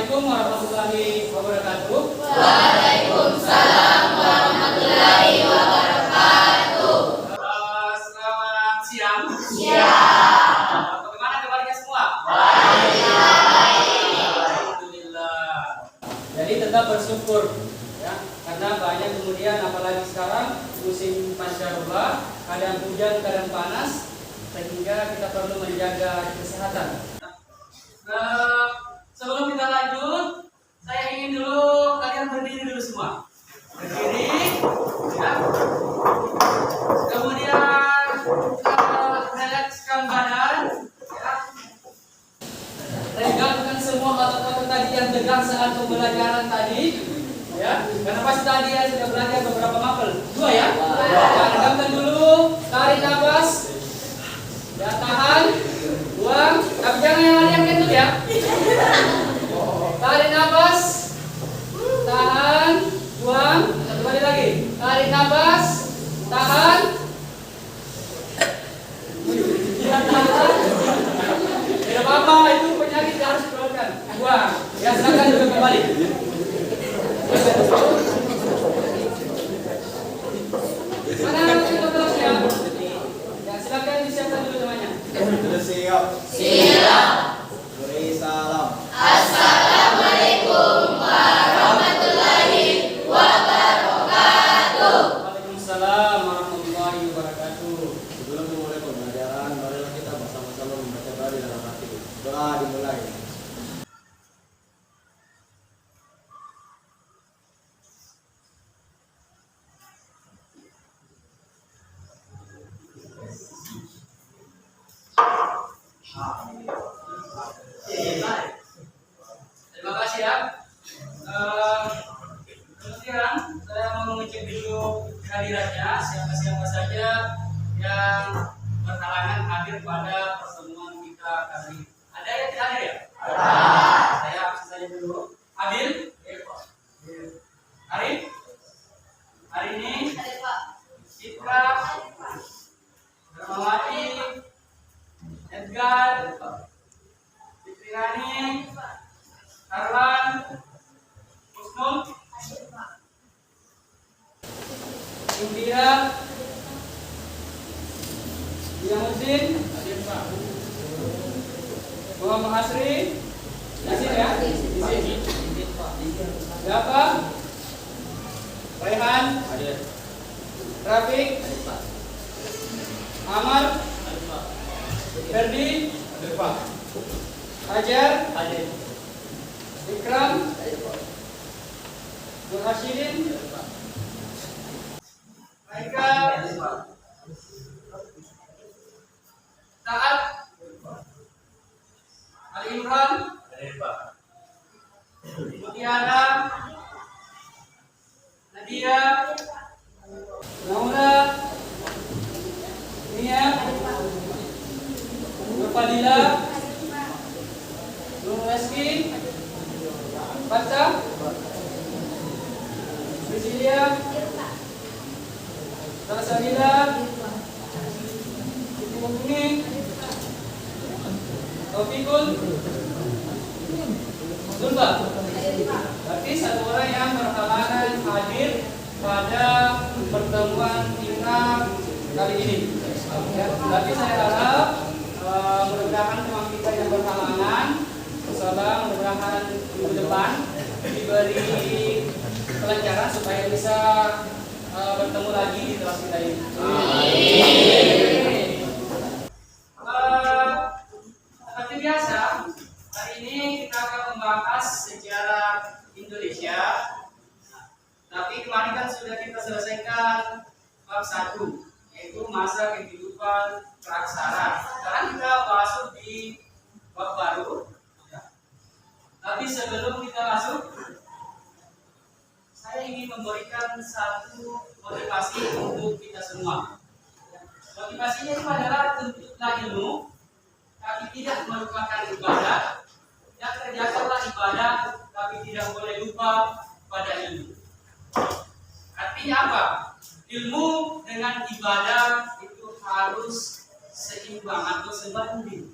Assalamualaikum warahmatullahi wabarakatuh. Waalaikumsalam warahmatullahi wabarakatuh. Selamat siang. Siang. Bagaimana kabarnya semua? Baik. Alhamdulillah. Jadi tetap bersyukur ya, karena banyak kemudian apalagi sekarang musim pancaroba, kadang hujan, kadang panas, sehingga kita perlu menjaga kesehatan. Sebelum kita lanjut, saya ingin dulu kalian berdiri dulu semua. Berdiri, ya. Kemudian relakskan badan, ya. Regangkan semua otot-otot tadi yang tegang saat pembelajaran tadi, ya. Karena pasti tadi ya sudah belajar beberapa mapel, 2 ya. Ya, regangkan dulu, tarik nafas, ya tahan, buang, tapi jangan yang lari yang kentut ya. Tarik nafas, tahan, buang, satu kali lagi. Tarik nafas, tahan, tidak apa-apa, itu penyakit yang harus dikeluarkan. Buang, ya silakan duduk kembali. Mana kita terusnya? Ya silakan disiapkan dulu namanya. Sudah siap. Siap. Beri salam. Assalamualaikum warahmatullahi wabarakatuh. Waalaikumsalam warahmatullahi wabarakatuh. Sebelum memulai pembelajaran, marilah kita bersama-sama membaca doa dalam hati. Doa dimulai. Terima kasih ya. Kemudian saya mau mengecek dulu hadiratnya, siapa-siapa saja yang berhalangan hadir pada pertemuan kita kali ini. Ada yang tidak hadir ya? Ada. Saya absen saja dulu. Abil? Arif? Hari ini? Citra? Rahmawati? Edgar? Fitriani? Arlan? Husnul? Indira? Yamuddin? Muhammad Hasri? Nasir ya? Siapa? Raihan? Rafiq? Amar? Ferdi? Hajar? Ikram? Nur Hashidin? Raika? Taat? Ali Imran? Mutiara? Nadia? Naura? Nia? Nur Fadila? Nur Reski? Baca? Priscilia? Salsabila? Siti Mumpuni? Taufikul? Zulfa? Berarti satu orang yang berhalangan hadir pada pertemuan kita kali ini. Ya, tapi saya harap mudah-mudahan teman kita yang berhalangan, insyaallah mudah-mudahan minggu depan diberi kelancaran supaya bisa bertemu lagi di kelas kita ini. Seperti biasa, hari ini kita akan membahas sejarah Indonesia. Tapi kemarin kan sudah kita selesaikan bab 1, yaitu masa kehidupan praksara. Sekarang kita masuk di bab baru. Tapi sebelum kita masuk, saya ingin memberikan satu motivasi untuk kita semua. Motivasinya itu adalah tuntutlah ilmu, tapi tidak melupakan ibadah. Dan kerjakanlah ibadah, tapi tidak boleh lupa pada ilmu. Artinya apa? Ilmu dengan ibadah itu harus seimbang atau sebanding.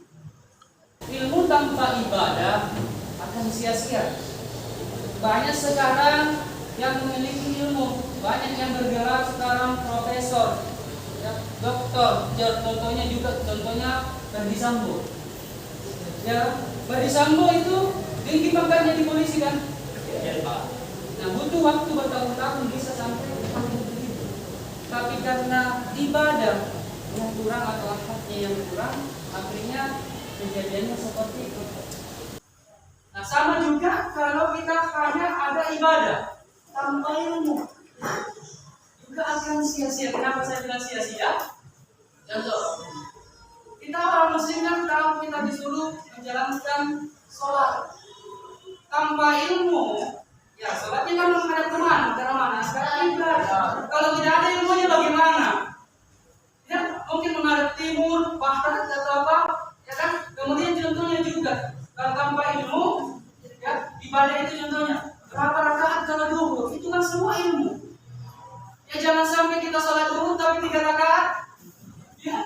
Ilmu tanpa ibadah akan sia-sia. Banyak sekarang yang memiliki ilmu, banyak yang bergelar sekarang profesor, ya, doktor. Contohnya Verdi Sambo. Ya, Verdi Sambo itu tinggi pangkatnya di polisi kan? Nah, butuh waktu bertahun-tahun bisa sampai begitu. Tapi karena ibadah yang kurang atau akhlaknya yang kurang, akhirnya kejadiannya seperti itu. Nah, sama juga kalau kita hanya ada ibadah tanpa ilmu, juga akan sia-sia. Kenapa saya bilang sia-sia? Contoh, kita orang muslim kan tahu kita disuruh menjalankan sholat tanpa ilmu. Ya, sholatnya kan menghadap kemana? Ke mana? Sekarang ibadah. Kalau tidak ada ilmunya bagaimana? Ya, mungkin menghadap timur, barat atau apa? Ya kan? Kemudian contohnya juga kalau tanpa ilmu, ya ibadah itu contohnya berapa rakaat kalau duhur, itu kan semua ilmu. Ya jangan sampai kita sholat duhur tapi 3 rakaat, ya.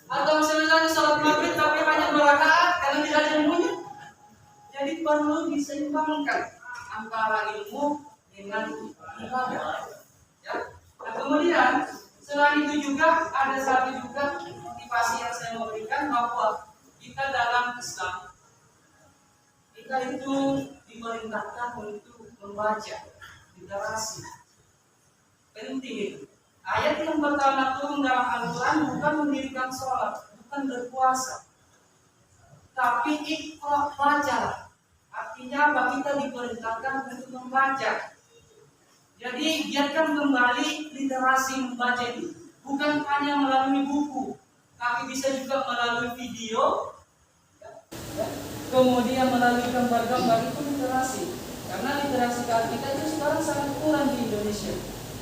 Atau misalnya sholat maghrib tapi hanya 2 rakaat karena tidak ada ilmunya. Jadi perlu diseimbangkan antara ilmu dengan ibadah. Ya. Nah, kemudian selain itu juga ada satu juga motivasi yang saya mau berikan bahwa kita dalam Islam kita itu diperintahkan untuk membaca literasi. Penting itu. Ayat yang pertama turun dalam Al-Quran bukan mendirikan sholat, bukan berpuasa, tapi iqra, bacalah. Artinya apa? Kita diperintahkan untuk membaca. Jadi giatkan kembali literasi membaca itu. Bukan hanya melalui buku, tapi bisa juga melalui video, kemudian melalui gambar-gambar. Itu literasi. Karena literasi kita itu sekarang sangat kurang di Indonesia.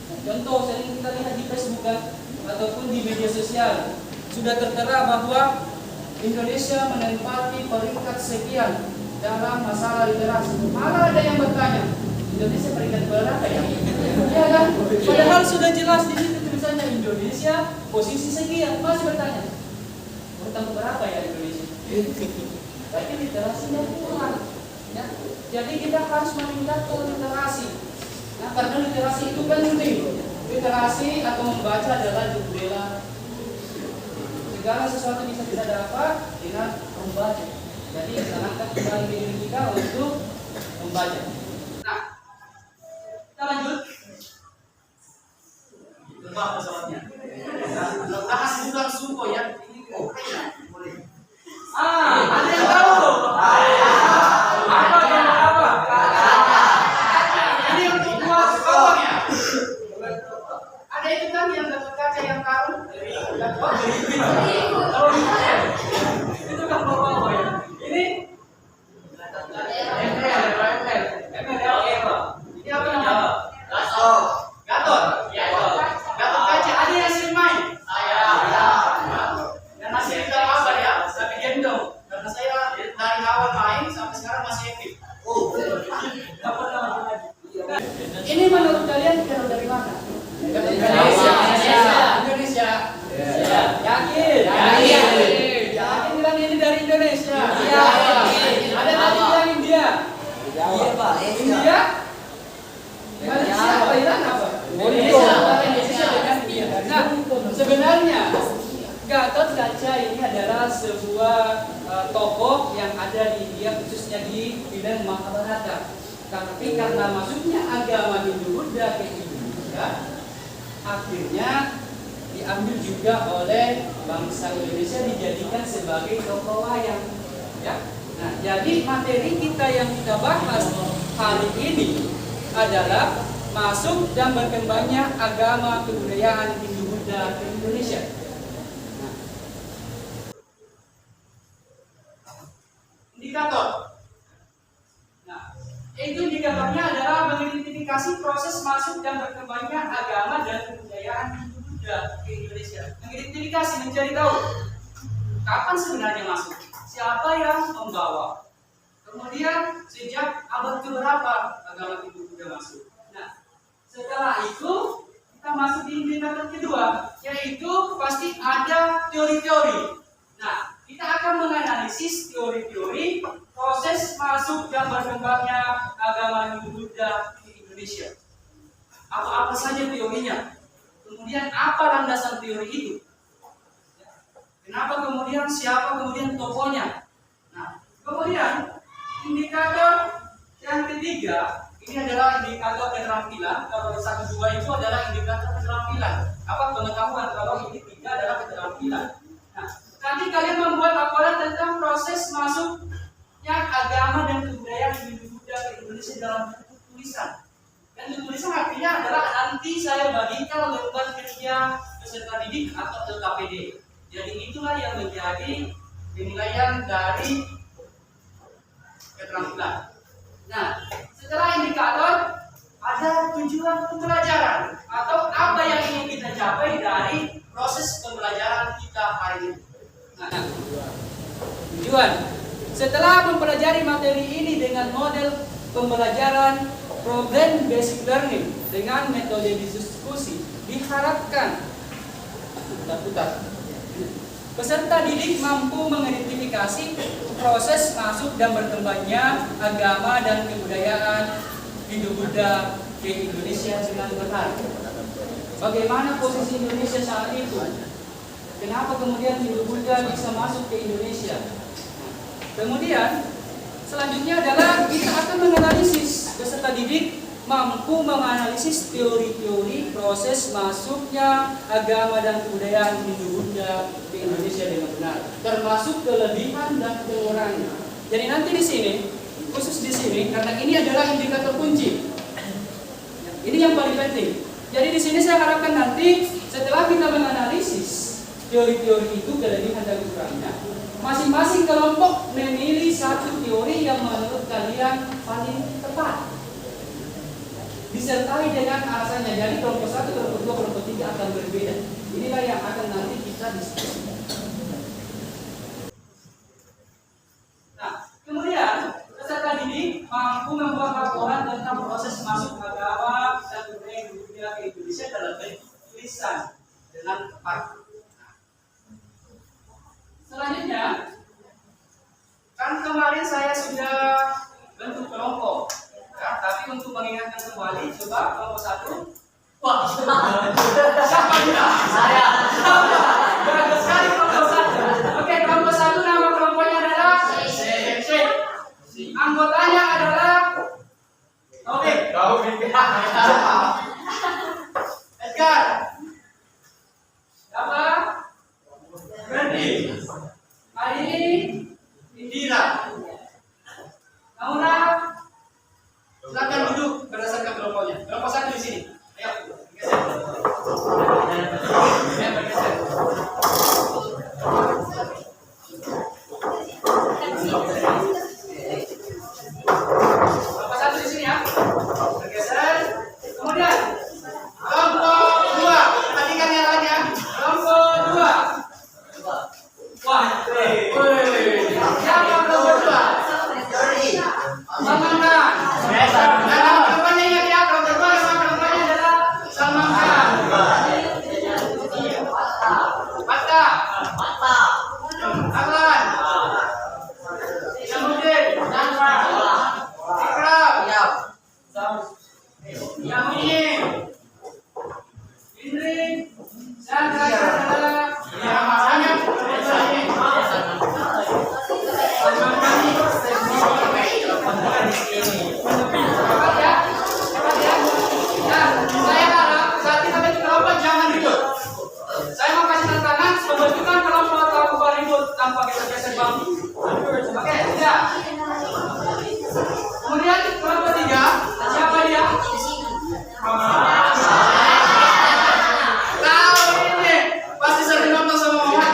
Nah, contoh sering kita lihat di Facebook kan, ataupun di media sosial sudah tertera bahwa Indonesia menempati peringkat sekian dalam masalah literasi. Malah ada yang bertanya, Indonesia peringkat berapa ya? Ya kan? Padahal sudah jelas di situ tulisannya Indonesia posisi sekian, masih bertanya. Bertemu berapa ya Indonesia? Tapi literasinya kurang. Ya. Jadi kita harus meningkatkan literasi. Nah, karena literasi itu penting. Literasi atau membaca adalah jendela. Segala sesuatu bisa kita dapat dengan membaca. Jadi tanamkan kembali diri kita untuk membaca. Nah, kita lanjut. Tebak pesawatnya. Bahas bulan suko ya. Ada yang tahu? Apa? Ini untuk buat bawahnya. Ada itu kan yang dapat kaca yang karung? Itu kan bawah ya. Ini ini apa namanya? Gatot. Gatot kaca. Ada yang sering main? Dan masih kita apa ya? Sampai gendong. Karena saya dari awal main sampai sekarang masih aktif. Ini menurut kalian kalau dari mana? Indonesia. Yakin? Yakin bilang ini dari Indonesia. Ada tadi bilang India. Iya Pak, India? Malaysia apa Iran apa? Indonesia dengan India. Nah, sebenarnya Gatot Kaca ini adalah sebuah tokoh yang ada di India, khususnya di bidang Mahabharata. Tapi karena masuknya agama Hindu-Buddha ke Indonesia, akhirnya diambil juga oleh bangsa Indonesia, dijadikan sebagai tokoh wayang. Ya. Nah, jadi materi kita yang kita bahas hari ini adalah masuk dan berkembangnya agama kebudayaan Hindu-Buddha ke Indonesia. Indikator. Nah, itu indikatornya adalah mengidentifikasi proses masuk dan berkembangnya agama dan kebudayaan Hindu-Buddha ke Indonesia. Mengidentifikasi, mencari tahu kapan sebenarnya masuk, siapa yang membawa, kemudian sejak abad keberapa agama Hindu-Buddha masuk. Nah, setelah itu kita masuk di indikator kedua, yaitu pasti ada teori-teori. Nah, di kita akan menganalisis teori-teori proses masuk dan berkembangnya agama Hindu Buddha di Indonesia. Apa-apa saja teorinya, kemudian apa landasan teori itu, kenapa kemudian, siapa kemudian tokohnya. Nah, kemudian indikator yang ketiga, ini adalah indikator keterampilan. Kalau 1, 2 itu adalah indikator keterampilan. Apa pengetahuan? Kalau ini 3 adalah keterampilan. Nah, nanti kalian membuat laporan tentang proses masuknya agama dan kebudayaan Hindu Buddha ke Indonesia dalam bentuk tulisan. Dan tulisan artinya adalah nanti saya bagikan lembar kerja peserta didik atau LKPD. Jadi itulah yang menjadi penilaian dari keterampilan. Nah, setelah indikator, ada tujuan pembelajaran atau apa yang ingin kita capai dari proses pembelajaran kita hari ini. Nah, tujuan setelah mempelajari materi ini dengan model pembelajaran problem basic learning dengan metode diskusi, diharapkan peserta didik mampu mengidentifikasi proses masuk dan berkembangnya agama dan kebudayaan Hindu Buddha ke Indonesia dengan benar. Bagaimana posisi Indonesia saat itu? Kenapa kemudian Hindu Buddha bisa masuk ke Indonesia? Kemudian selanjutnya adalah kita akan menganalisis, peserta didik mampu menganalisis teori-teori proses masuknya agama dan kebudayaan Hindu Buddha ke Indonesia dengan benar, termasuk kelebihan dan kekurangannya. Jadi nanti di sini, khusus di sini, karena ini adalah indikator kunci. Ini yang paling penting. Jadi di sini saya harapkan nanti setelah kita menganalisis teori-teori itu, kelebihan dan kekurangannya, masing-masing kelompok memilih satu teori yang menurut kalian paling tepat, disertai dengan alasannya. Jadi kelompok 1, kelompok 2, kelompok 3 akan berbeda. Inilah yang akan nanti kita diskusi. Nah, kemudian peserta didik mampu membuat laporan tentang proses masuk agama dan budaya Hindu ke Indonesia dalam bentuk tulisan dengan tepat. Selanjutnya, kan kemarin saya sudah bentuk kelompok. Ya, tapi untuk mengingatkan kembali, coba kelompok 1. Wah, siapa dia? Saya. Bagus sekali kelompok 1. Oke, kelompok 1 nama kelompoknya adalah C. Anggotanya adalah Taufik. Edgar. Apa? Berdi. Hari ini Indira. Naura. Silakan duduk berdasarkan kelompoknya. Kelompok 1 di sini. Ayo, geser. Ya, bergeser. Kelompok 1 di sini ya. Bergeser. Kemudian kelompok 2. Perhatikan yang lain ya. Kelompok 2. Wah, siapa kelompok 2? Salman Khan. Nama kelompoknya ingat ya, kelompok 2 nama kelompoknya adalah Salman Khan. Fatta. Aklan. Yamuddin. Ikram. Yamuddin. Indri. Dan terakhir adalah namanya saya harap saat kita bentuk kelompok jangan ribut. Saya mau kasih tantangan pembentukan kelompok tanpa ribut, tanpa geser-geser bangku. Oke, ya. Kemudian kelompok 3, siapa dia? Tahu ini pasti sering nonton sama mamanya.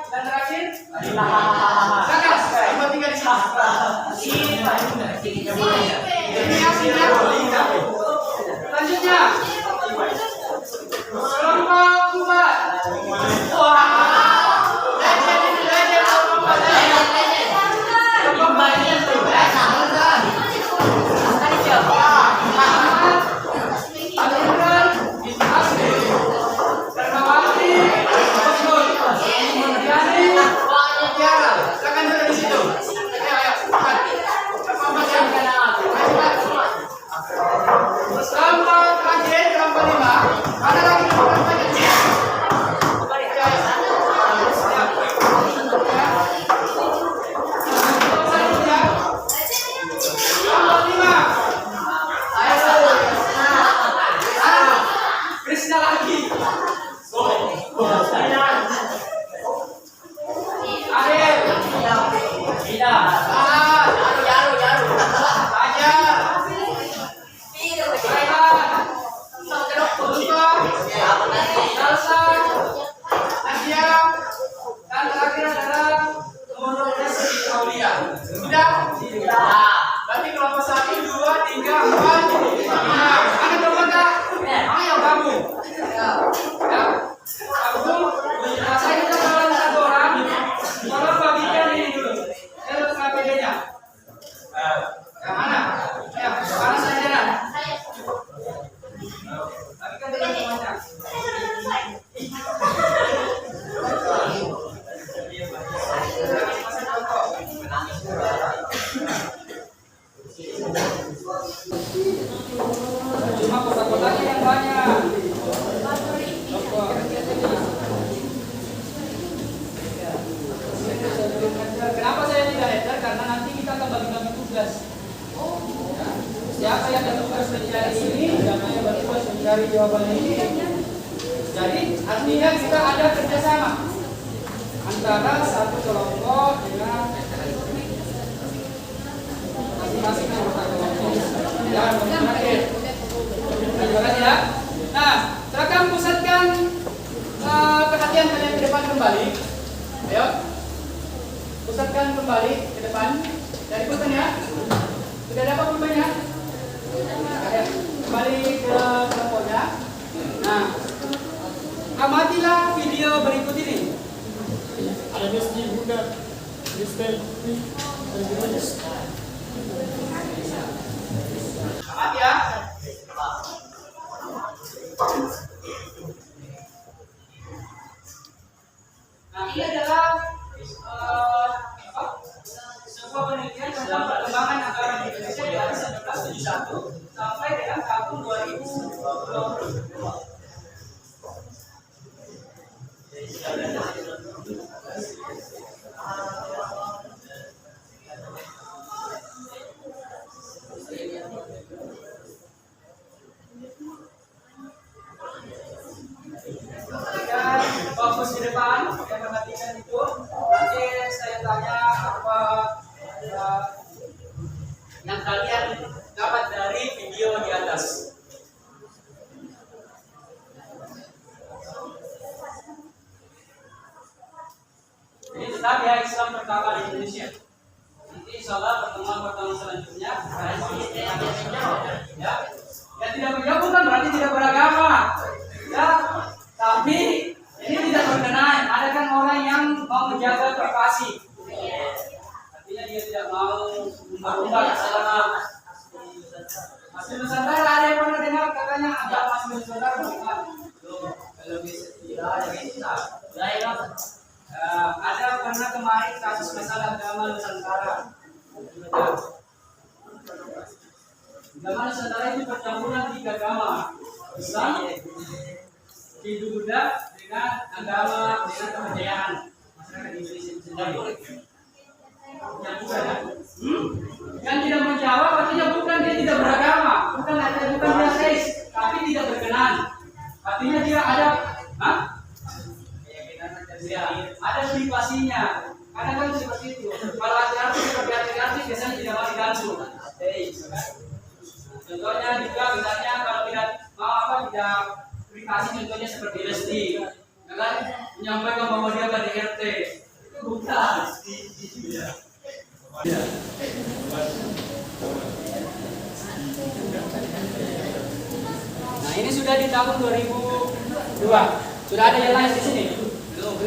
Dan terakhir, Kakas, nomor 3 di sini. Selanjutnya, kelompok 4. Wah. ini namanya bertugas mencari jawabannya ini. Jadi artinya kita ada kerjasama antara satu kelompok dengan masing-masing anggota kelompok. Ya, terakhir. Terima kasih ya. Nah, silakan pusatkan perhatian kalian ke depan kembali. Ayo, pusatkan kembali ke depan. Dari pulpen ya. Sudah dapat pulpennya? Kembali ke kelompoknya. Nah, amatilah video berikut ini. Ada di Bunda, Kristen, Amat ya. Nah, ini adalah sebuah penelitian tentang perkembangan agama di Indonesia dari 1971 sampai dengan tahun 2020. Fokus ke depan, yang perhatikan itu. Nanti saya tanya apa yang kalian dapat dari video di atas. Ini tetap ya Islam pertama di Indonesia. Nanti insya Allah pertemuan selanjutnya ya. Yang tidak menjawab bukan berarti tidak beragama. Ya, tapi ini tidak berkenaan. Ada kan orang yang mau menjaga privasi. Artinya dia tidak mau umbar-umbar kesalahan. Masjid Nusantara ada yang pernah dengar katanya ada Masjid Nusantara bukan? Kalau bisa tidak ada kita. Ada pernah kemarin kasus masalah agama Nusantara. Agama Nusantara itu percampuran 3 agama. Islam, Hindu Buddha dengan agama dengan kepercayaan masyarakat Indonesia sendiri. Yang bukan ya? Yang tidak menjawab artinya bukan dia tidak beragama, bukan dia ateis, tapi tidak berkenan. Artinya dia ada, ada privasinya. Kadang kan seperti itu. Kalau hati-hati seperti hati-hati biasanya tidak mau diganggu. Contohnya juga misalnya kalau tidak mau tidak privasi, contohnya seperti Lesti, kan menyampaikan bahwa dia KDRT itu bukan. Nah ini sudah di tahun 2002. Sudah ada yang lain di sini? Belum.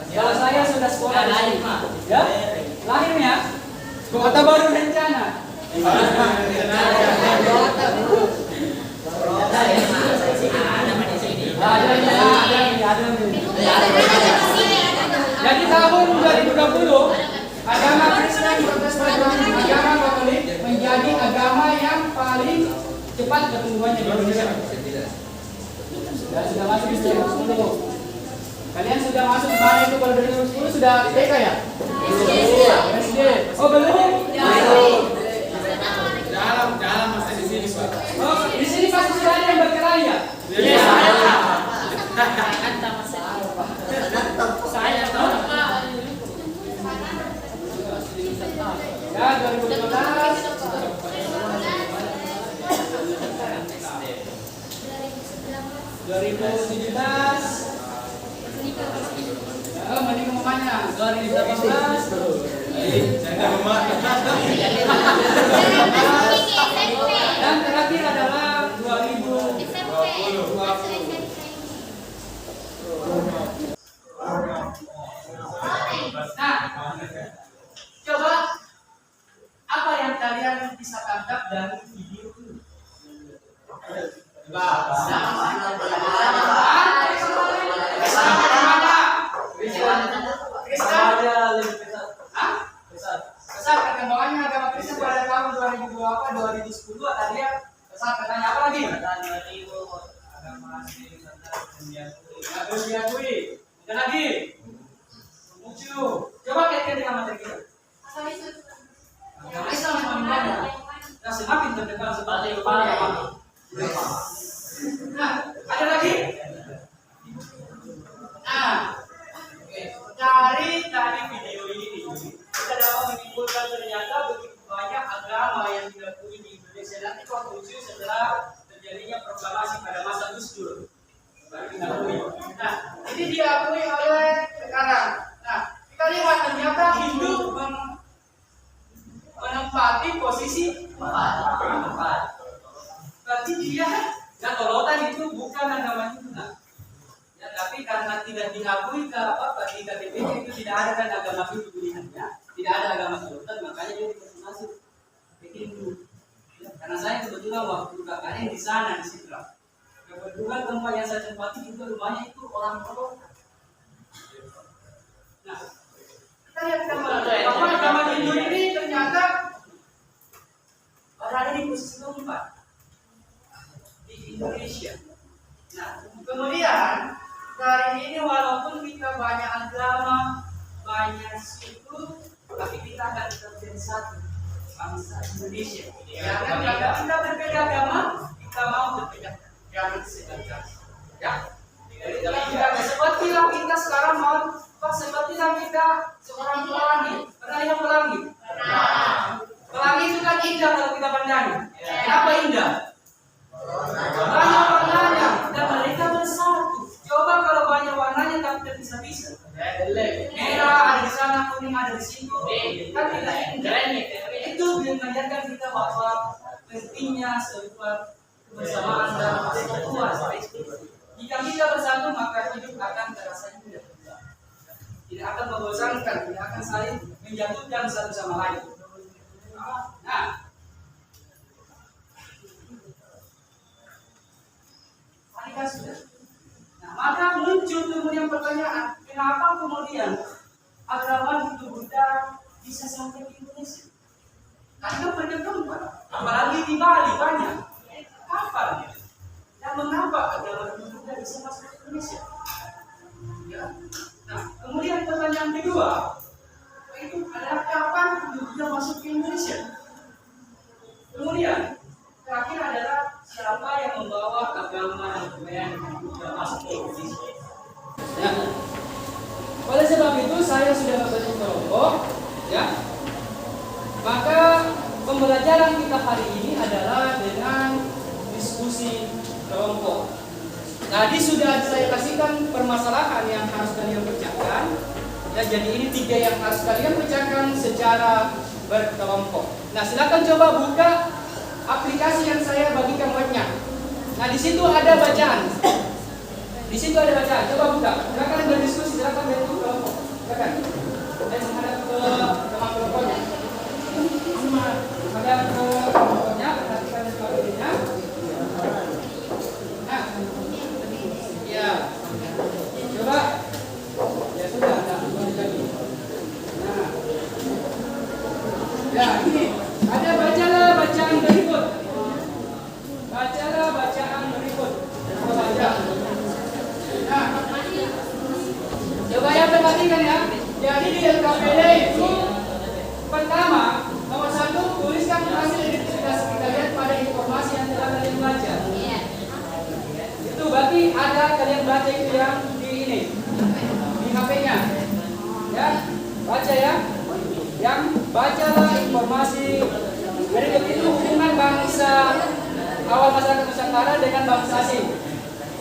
Kalau saya sudah sekolah di sini. Ya? Lahirnya? Kota Baru Rencana. Jadi tahun 2020 agama Kristen, Protestan, agama Katolik menjadi agama yang paling cepat pertumbuhannya di Indonesia. Sudah masuk di 2010. Kalian sudah masuk di mana itu kalau 2010 sudah TK ya? SD. Oh belum? Dalam masih di sini Pak. Oh di sini pasti sudah ada yang berkelahi ya? Iya. Saya tahu Pak. Ya 2015. 2017. Mending ngomongnya 2018. Dan terakhir adalah 2020. Nah, coba apa yang kalian bisa tangkap dari video ini? Besar perkembangannya agama Kristen pada tahun 2010 tadi ya. Besar katanya apa lagi? Agama terus diakui. Dan lagi muncul. Coba kaitkan dengan materi kita. Agama Islam yang paling banyak. Dan semakin terdekat posisi 4. Berarti dia Natolotan itu bukan agama Hindu. Ya, tapi karena tidak diakui ke di KTP itu tidak ada kan agama Hindu pilihannya, tidak ada agama Natolotan, makanya dia dikasih masuk ke Hindu. Ya, karena saya kebetulan waktu kakaknya di sana di situ. Kebetulan tempat yang saya tempati juga rumahnya itu orang Natolotan. Nah, kita lihat bahwa agama Hindu ini ternyata berada di posisi keempat di Indonesia. Nah, kemudian dari ini walaupun kita banyak agama, banyak suku, tapi kita akan tetap jadi satu bangsa Indonesia. Jangan kalau kita berbeda agama, kita mau berbeda. Jangan sebentar. Ya. Jadi sepertilah kita sekarang mau, sepertilah kita seorang pelangi. Pernah lihat pelangi? Pelangi itu kan indah kalau kita pandangi. Kenapa indah? Banyak warnanya dan mereka bersatu. Coba kalau banyak warnanya tapi tidak bisa-bisa. Merah ada di sana, kuning ada di situ. Kan tidak indah. Itu yang mengajarkan kita bahwa pentingnya sebuah kebersamaan dan persatuan. Jika kita bersatu maka hidup akan terasa indah. Tidak akan membosankan, tidak akan saling menjatuhkan satu sama lain. Nah, sudah. Nah, maka muncul kemudian pertanyaan, kenapa kemudian agama Hindu Buddha bisa sampai ke Indonesia? Karena berkembang, apalagi di Bali banyak. Kapan? Dan mengapa agama Hindu Buddha bisa masuk ke Indonesia? Ya. Nah, kemudian pertanyaan kedua, itu adalah kapan Hindu Buddha masuk ke Indonesia? Kemudian terakhir adalah siapa yang membawa agama dan kebudayaan Buddha masuk ke Indonesia. Ya. Oleh sebab itu saya sudah membentuk kelompok, ya. Maka pembelajaran kita hari ini adalah dengan diskusi kelompok. Tadi sudah saya kasihkan permasalahan yang harus kalian pecahkan. Ya, jadi ini 3 yang harus kalian pecahkan secara berkelompok. Nah, silakan coba buka aplikasi yang saya bagikan webnya. Nah, di situ ada bacaan. Di situ ada bacaan. Coba buka. Silakan berdiskusi. Silakan bentuk kelompok. Silakan. Dan menghadap ke teman kelompoknya. Menghadap ke kelompoknya. Perhatikan kelompoknya. Nah, ya. Coba. Ya sudah. Nah, ya ini. Ada bacalah bacaan berikut. Bacalah bacaan berikut. Baca. Nah, coba yang perhatikan ya. Jadi di LKPD itu pertama, nomor 1 tuliskan hasil identifikasi kita lihat pada informasi yang telah kalian baca. Itu berarti ada kalian baca itu yang di ini di HP-nya. Ya, baca ya. Yang bacalah informasi berikut itu hubungan bangsa awal masyarakat Nusantara dengan bangsa asing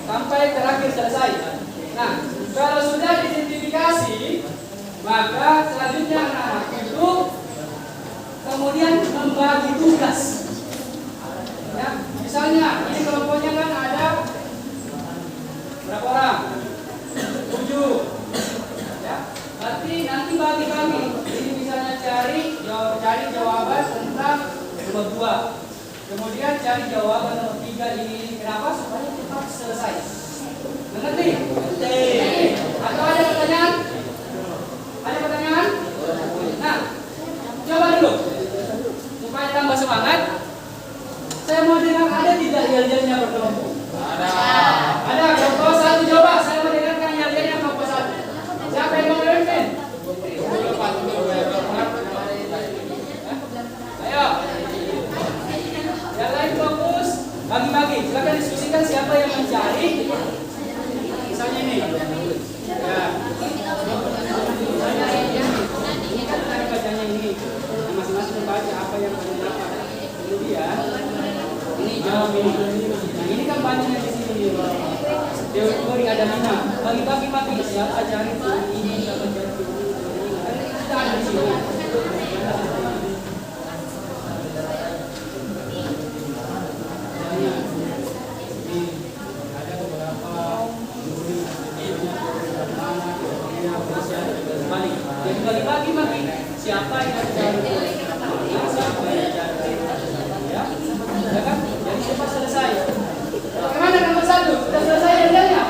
sampai terakhir selesai. Nah, kalau sudah diidentifikasi, maka selanjutnya anak-anak itu kemudian membagi tugas. Ya, misalnya ini kelompoknya kan ada berapa orang? 7. Ya, berarti nanti bagi-bagi. Ini misalnya cari jawaban tentang nomor 2. Kemudian cari jawaban nomor 3 ini. Kenapa? Supaya cepat selesai. Mengerti? Atau ada pertanyaan? Ada pertanyaan? Nah, coba dulu supaya tambah semangat. Saya mau dengar ada tidak yel-yelnya berkelompok? Ada. Kelompok 1 coba. Saya mau dengarkan yel-yelnya kelompok 1. Siapa yang mau memimpin? Ayo. Yang lain fokus. Bagi-bagi. Silakan diskusikan siapa yang mencari. Misalnya ini. Ya. Ini kan tadi bacanya ini. Masing-masing membaca apa yang kalian dapat. Kemudian ini jawab ini. Nah, ini kan banyaknya di sini. Teori ada 5. Bagi-bagi siapa cari ini, siapa cari ini. Kita ada di sini. Ya kan? Jadi cepat selesai. Bagaimana nomor 1? Sudah selesai kerjanya?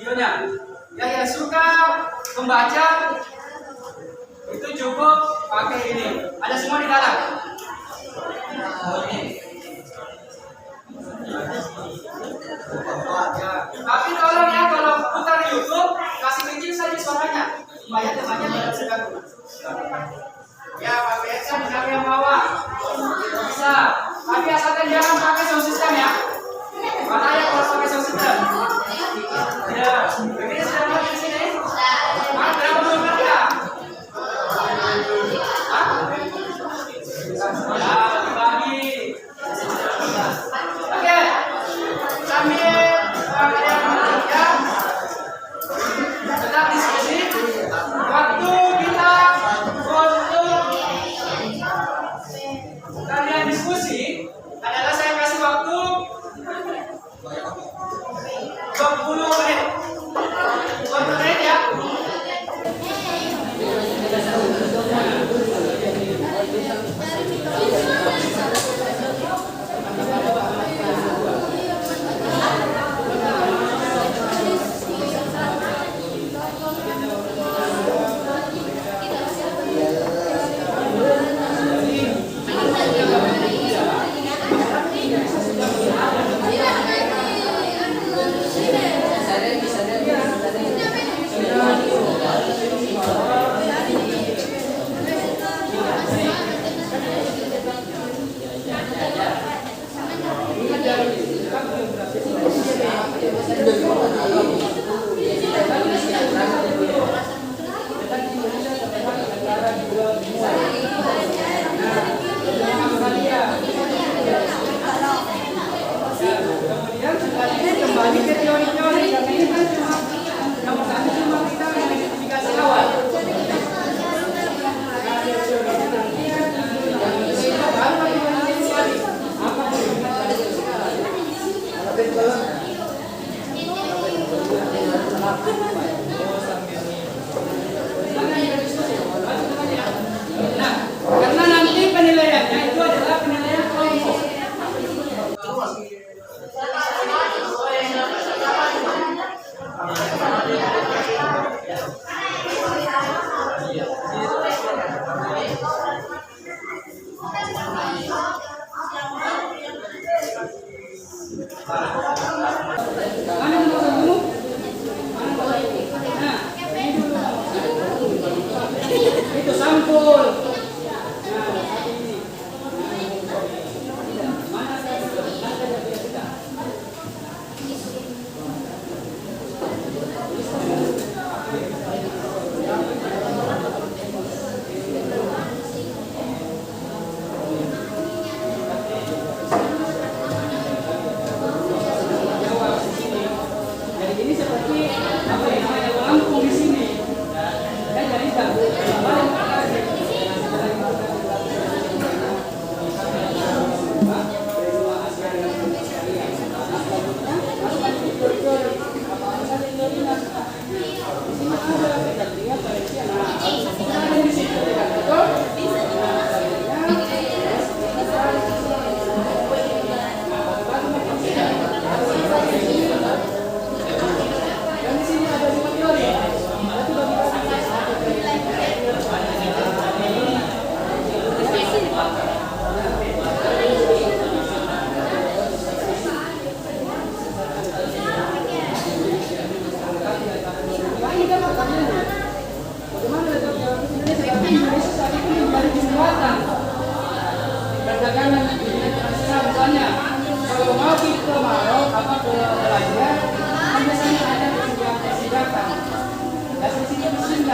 videonya. Yang suka membaca itu cukup pakai ini. Ada semua di dalam. Ya. Tapi tolong ya kalau putar YouTube kasih kecil saja suaranya supaya temannya tidak terganggu. Ya pakai headset bisa yang bawah bisa. Tapi asalkan jangan pakai sound system ya. Mana ya kalau pakai sound system? Ya, begini sudah mau di sini. Mana berapa menit ya? Ya, dibagi. Oke, sambil kalian bekerja, tetap diskusi. Waktu kita untuk kalian diskusi adalah saya kasih waktu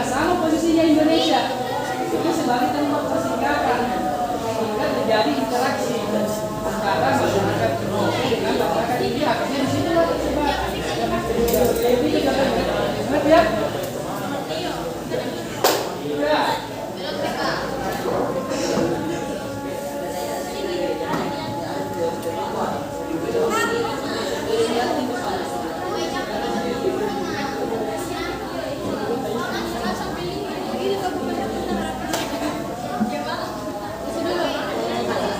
Nah, sama posisinya Indonesia. Itu sebagai tempat persinggahan sehingga terjadi interaksi antara masyarakat Indonesia dengan masyarakat India. Akhirnya di situ lah tersebar. Ingat ya? Ya.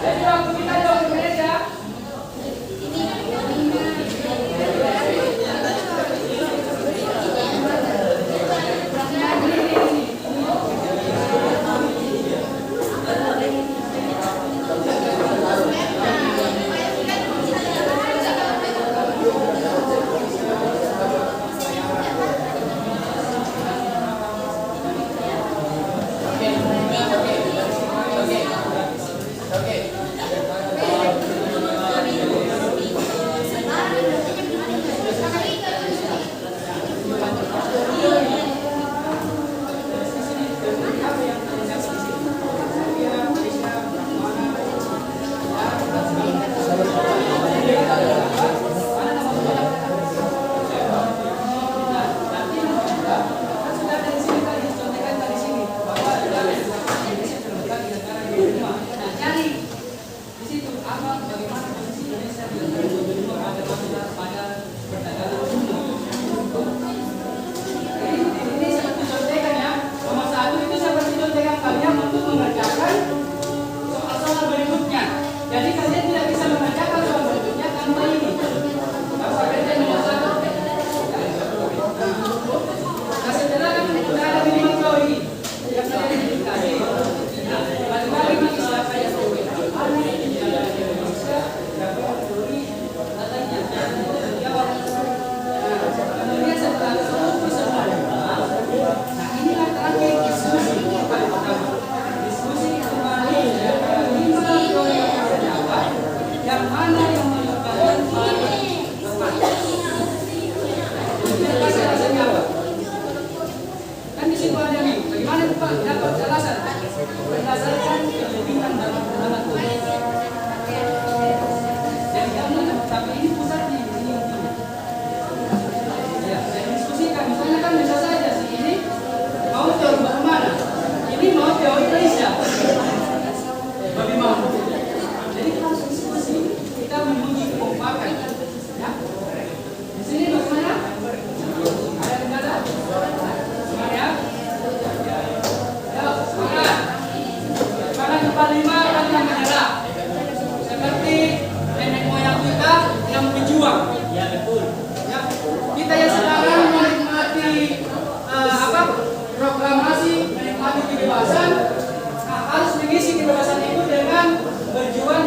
Jadi waktu kita jauh ke meja. Jadi kalian tidak bisa mengerjakan soal berikutnya tanpa ini. Apa kerja nomor 1? Nah, setelah kan sudah ada minimal flow ini yang kalian indikasi. Nah, balik-balik nanti siapa yang teori mana yang ada di Indonesia, siapa yang teori katanya jawab. Kemudian setelah itu bisa nah inilah terakhir diskusi paling pertama. Diskusi kembali lima teori yang mana yang menyebabkan paling tepat. Alasannya apa? Kan di situ ada nih. Bagaimana Pak dapat alasan? Berdasarkan kelebihan dalam alat tulis. Jadi jangan, tapi ini pusatnya ini intinya. Ya, saya diskusikan. Misalnya kan bisa saja sih ini mau teori bagaimana? Ini mau teori Malaysia. Bagaimana? Jadi kita harus diskusi, kita menguji kekompakan. Ya. Di sini bagaimana? Ada kendala? Semuanya? Ya, semangat. Semangat depan 5 kan yang menyerah. Seperti nenek moyang kita yang berjuang. Ya betul. Ya. Kita yang sekarang menikmati proklamasi, menikmati kebebasan, harus mengisi kebebasan itu dengan berjuang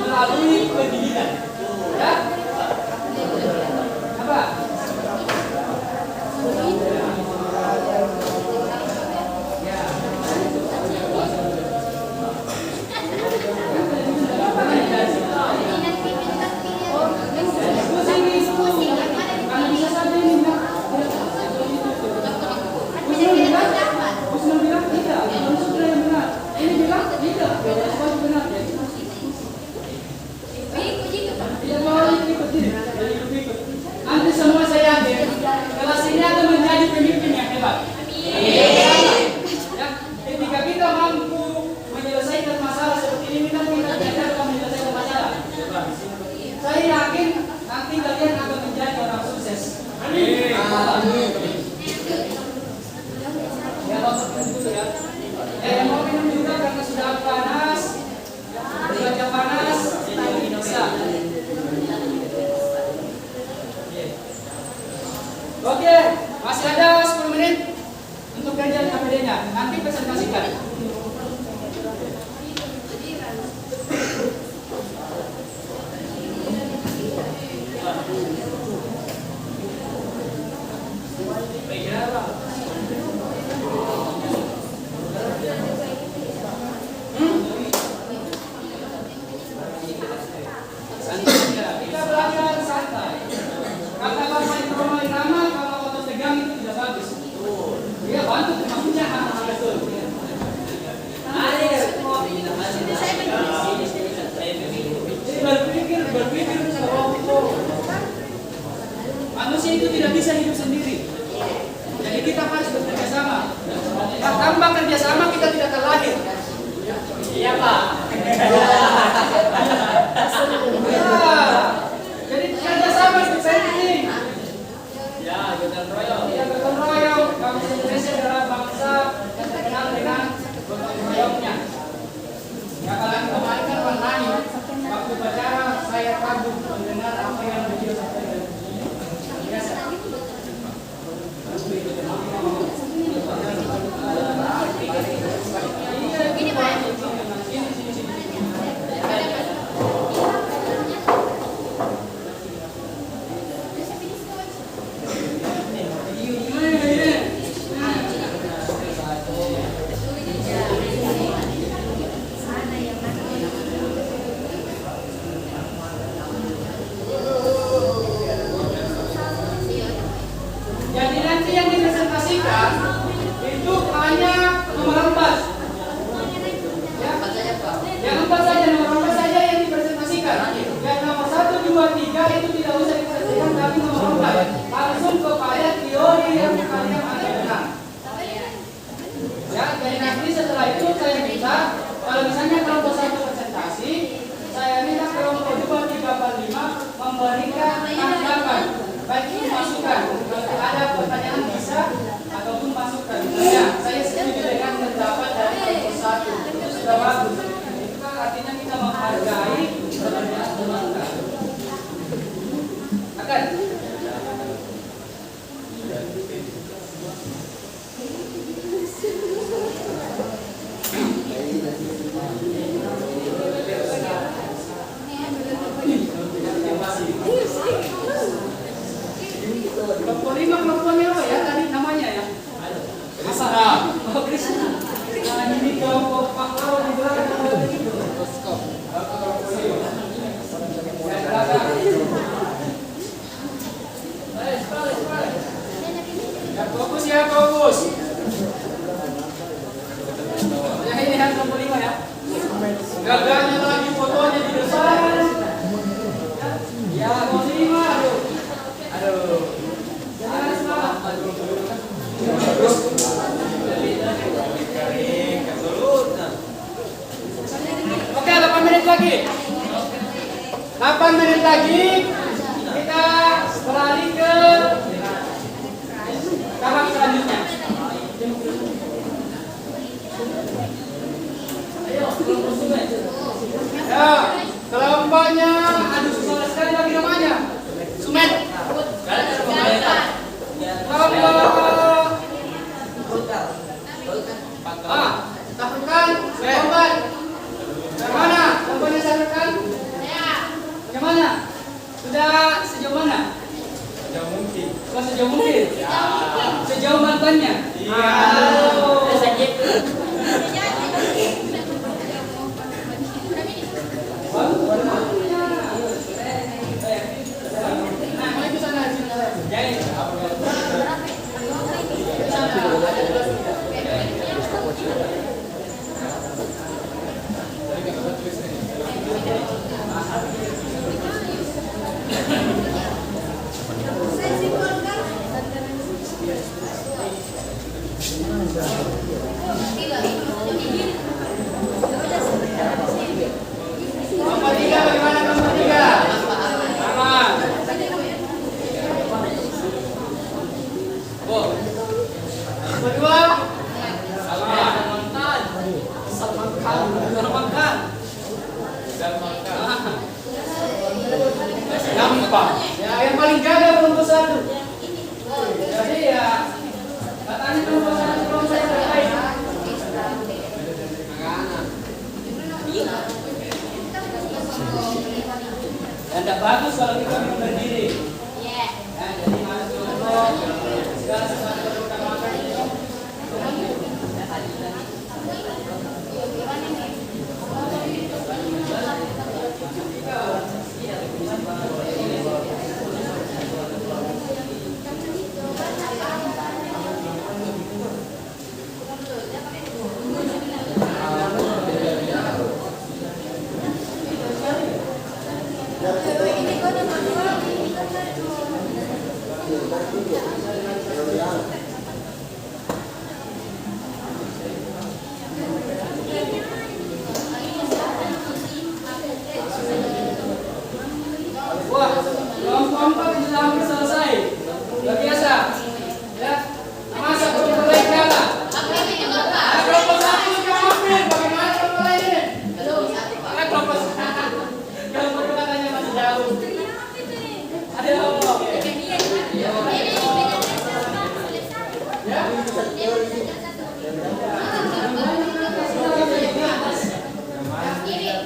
melalui pendidikan. Ya? Apa? Ya. Kalau bisa saja ini Usman bilang tidak, Usman sudah yang benar. Ini bilang tidak, Usman benar. Tidak mau ikut ini. Nanti semua saya yakin kelas ini akan menjadi pemimpin yang hebat. Ya, ketika kita mampu menyelesaikan masalah seperti ini, kita diajarkan menyelesaikan masalah. Saya yakin nanti kalian akan menjadi orang sukses. Amin. Ya, dulu ya. Yang mau minum juga karena sudah panas, cuaca panas, bisa. Oke, masih ada 10 menit untuk kajian KPD-nya. Nanti presentasikan. Kita belajar santai. Kata Bapak Ibu Irama, kalau otot tegang itu tidak bagus. Dia bantu Gagahnya lagi fotonya di depan. Ya, mau lima. Aduh. Jangan salah. Oke, 8 menit lagi. 8 menit lagi. Kita beralih ke tahap selanjutnya. Ya, kelompoknya, aduh susah sekali lagi namanya. Sumet. Satukan, kelompok. Bagaimana? Kelompoknya satukan? Bagaimana? Sudah sejauh mana? Sejauh mungkin. Oh, sejauh mungkin? Sejauh mantannya? Iya. Nomor 3 bagaimana nomor 3? Aman. Oh. Nomor 2? Salman. Gampang. Ya, yang paling gagal nomor 1. Jadi ya, katanya nomor 1 nomor 1 terbaik. Dan tidak bagus kalau kita minum berdiri. Nah, jadi harus duduk. Segala sesuatu terutamakan ini. Wah, kelompok sudah hampir selesai. Luar biasa. Ya, masa kelompok lain kalah. Nah, kelompok 1 sudah hampir. Bagaimana kelompok lain? Nah, kelompok 2 katanya masih jauh. Ayo. Ya.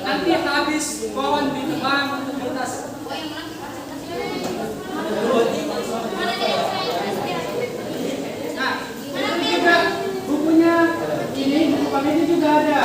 Nanti habis pohon ditebang untuk lintas. Nah, ini juga bukunya ini buku kami ini juga ada.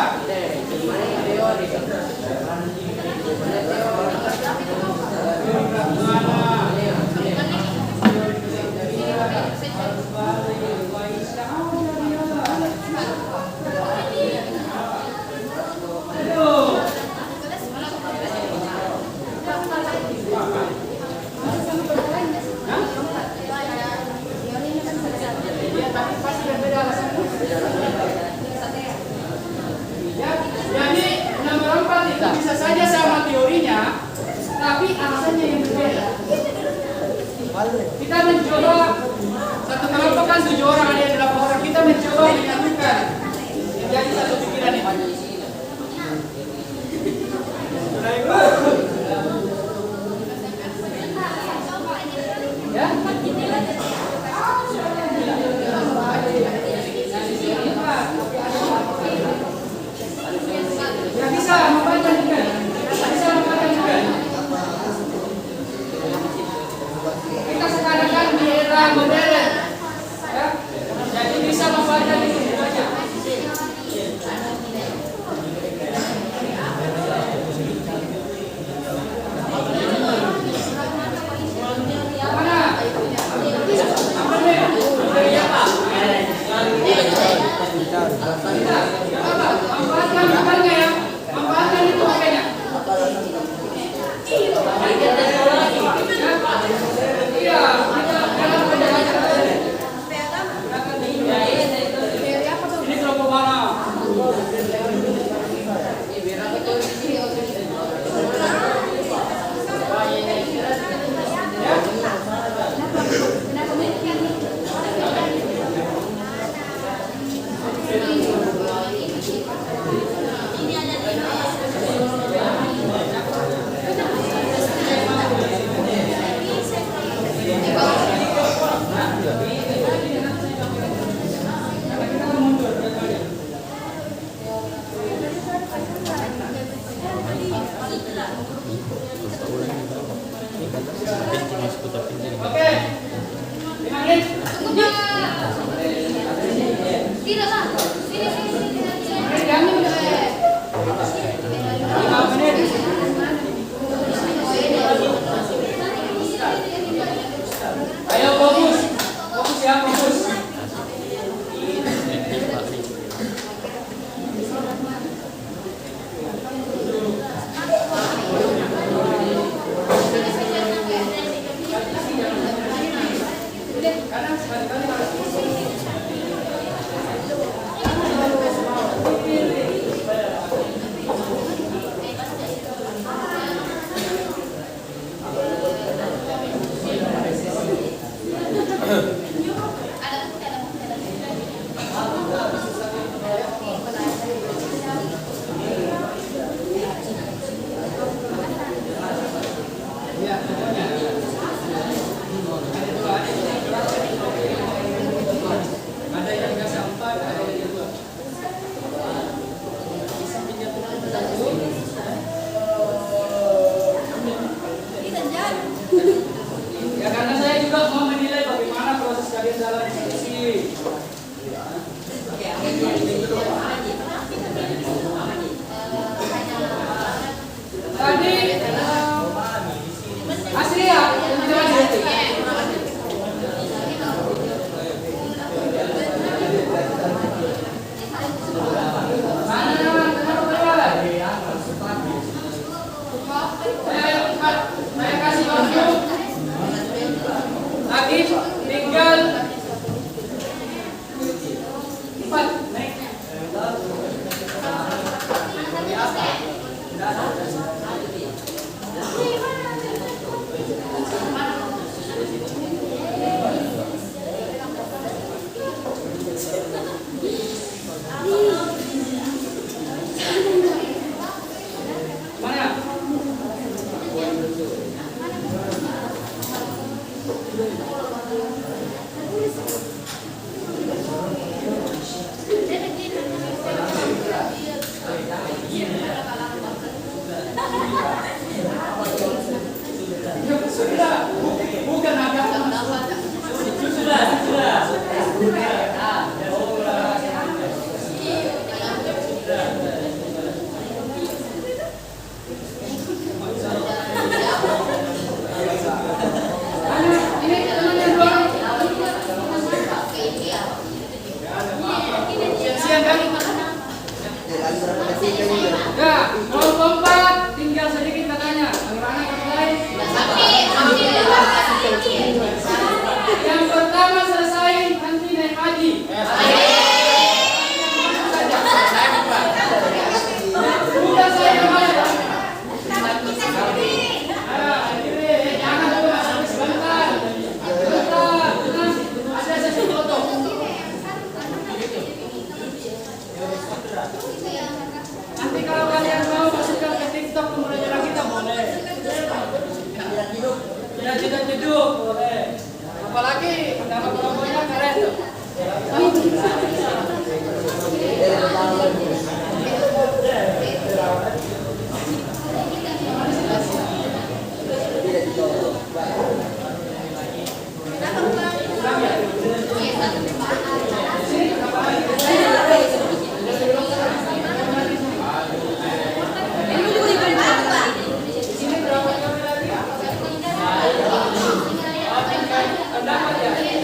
Jadi nomor 4 itu bisa saja sama teorinya, tapi alasannya yang berbeda. Kita mencoba satu kelompok kan 7 orang, ada yang 8 orang. Kita mencoba menyatukan menjadi satu pikiran itu. Ya. Ya bisa membaca juga. Bisa membaca juga. Kita sekarang kan di era modern. Ya. Jadi bisa membaca di sini saja. Mana? Apa nih? Iya, Pak. Manfaatkan bukannya ya. Manfaatkan Tidak lah. Sini sini sini. Jangan. 5 menit. Ayo fokus. Fokus ya, fokus. Karena sekali-kali harus ada yang dikasih 4, ada yang 2. Ya karena saya juga mau menilai bagaimana proses kalian dalam diskusi. Tadi asli ya, saya kasih waktu lagi tinggal 4. Naik. Mana? Sudah, bukan agak ini temannya dua. Siang kan? Ya, kelompok 4 tinggal sedikit katanya. Anak-anak mulai. Yang pertama selesai nanti naik haji. Sudah saya kembali. Jangan dulu masuk sebentar. Sebentar, ada sesi foto. Nanti kalau kalian mau masukkan ke TikTok kemudian kita boleh. Tidak jeduk boleh. Apalagi nama kelompoknya keren tuh. Pendapat ya?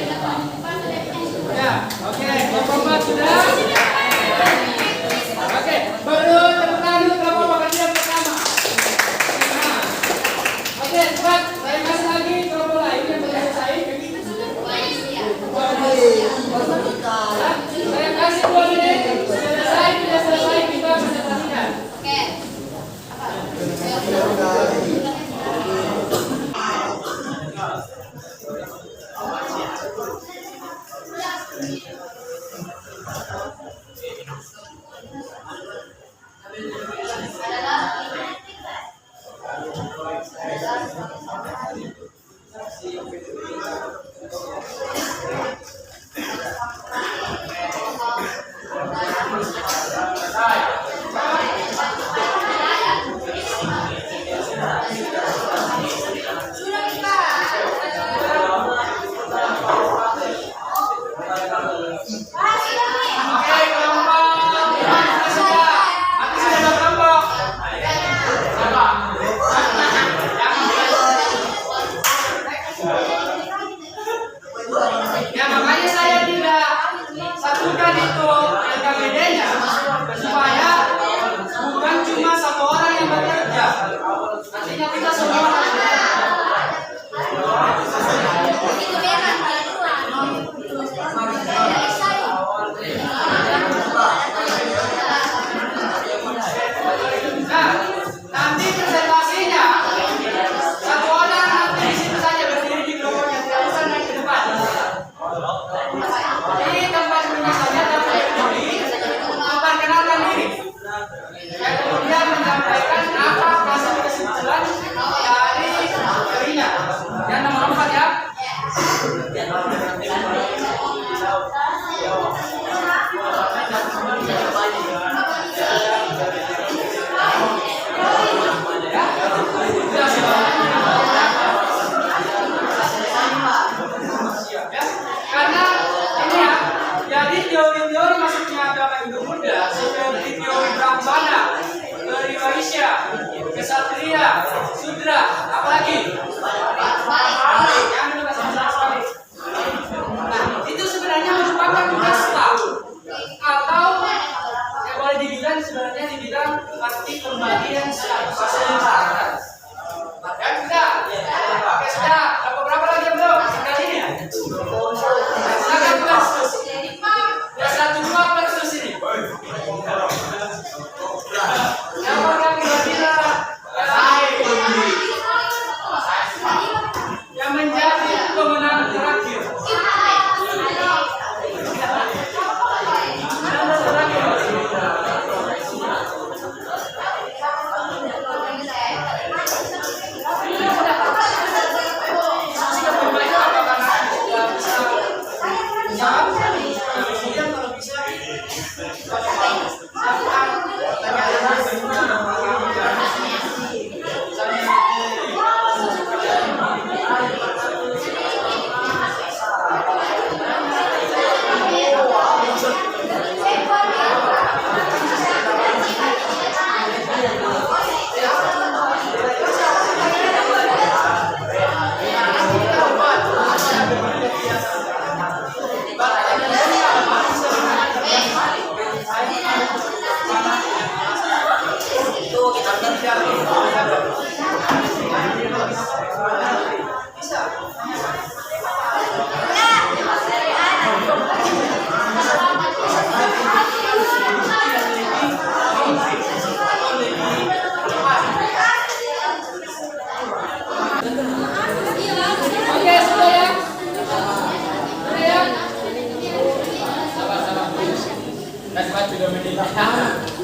kesatria, sudra, apalagi? Yang menurut sekali. Nah, itu sebenarnya merupakan kasta atau yang boleh dibilang sebenarnya dibilang arti pembagian status masyarakat. Dan sudah, oke sudah. Berapa lagi yang belum? Sekali ini. Silakan Mas. Ya 1-2 plus ini. Apakah kira-kira yang menjadi pemenang terakhir?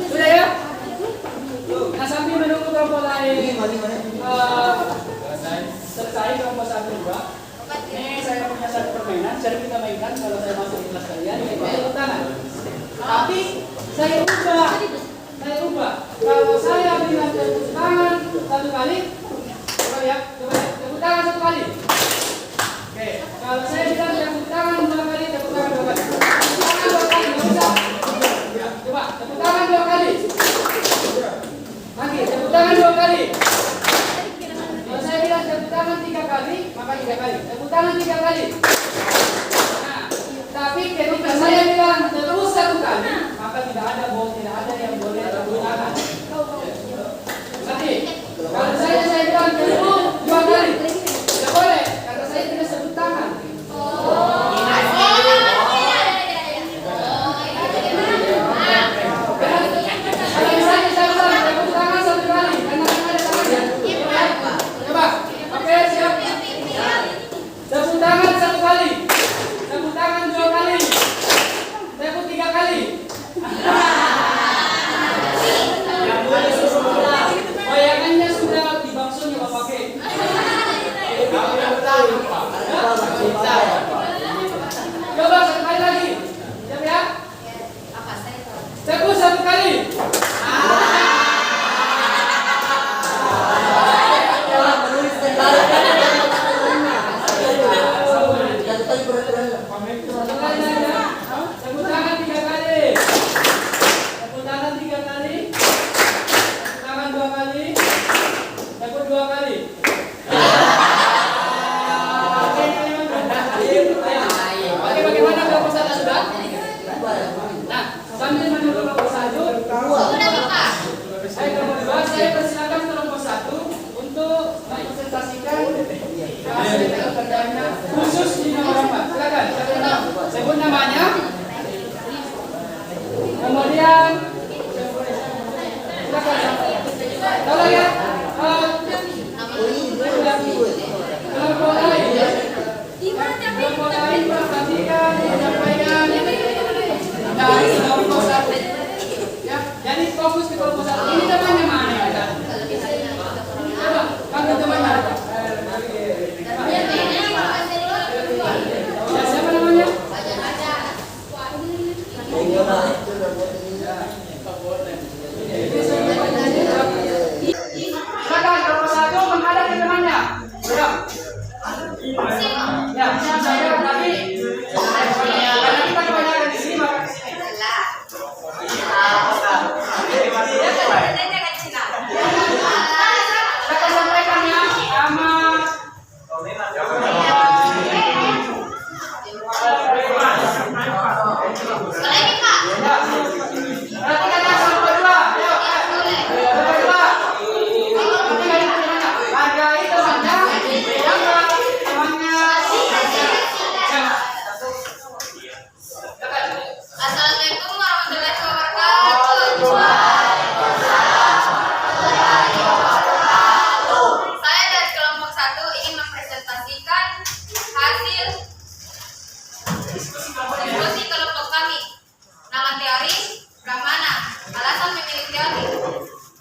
Sudah ya? Nah, sambil menunggu kelompok lain selesai kelompok 1-2. Ini saya punya satu permainan, sering kita mainkan kalau saya masuk di kelas kalian, yaitu tepuk tangan. Tapi saya ubah. Kalau saya bilang tepuk tangan 1 kali, coba ya, tepuk tangan 1 kali. Oke, kalau saya bilang tepuk tangan 2 kali, tepuk tangan 2 kali. Tepuk tangan 2 kali, nggak bisa. Coba, tepuk tangan 2 kali. Lagi, tepuk tangan 2 kali. Kalau saya bilang tepuk tangan 3 kali, maka 3 kali. Tepuk tangan 3 kali. Nah, tapi ketika saya bilang terus 1 kali, maka tidak ada yang boleh tepuk tangan. Nanti, kalau saya bilang terus 2 kali, tidak boleh, karena saya tidak sebut tangan. Tepuk tangan 1 kali, tepuk tangan 2 kali, tepuk 3 kali. Bayangannya sudah di baksonya Bapak pakai. Coba 1 kali lagi, siap ya? Tepuk 1 kali. Tepuk tangan 3 kali. Tepuk tangan 3 kali. Tepuk tangan 2 kali. Tepuk 2 kali. Oke, bagaimana kelompok 1 sudah? Nah, sambil menunggu kelompok 1. Kelompok 2, saya persilakan kelompok 1 untuk mempresentasikan hasil kerjanya khusus di nomor 4. Silakan, sebut namanya. Kemudian silakan. Tolong ya. Kelompok lain. Kelompok lain perhatikan penyampaian dari kelompok 1. Ya, jadi fokus ke kelompok 1. Ini temannya mana ya? Coba, panggil temannya. Ya, siapa namanya? Silakan kelompok 1 menghadap ke temannya. Sudah. Ya, saya tapi karena kita kebanyakan di sini maka ke sini. teori Brahmana. Alasan memilih teori.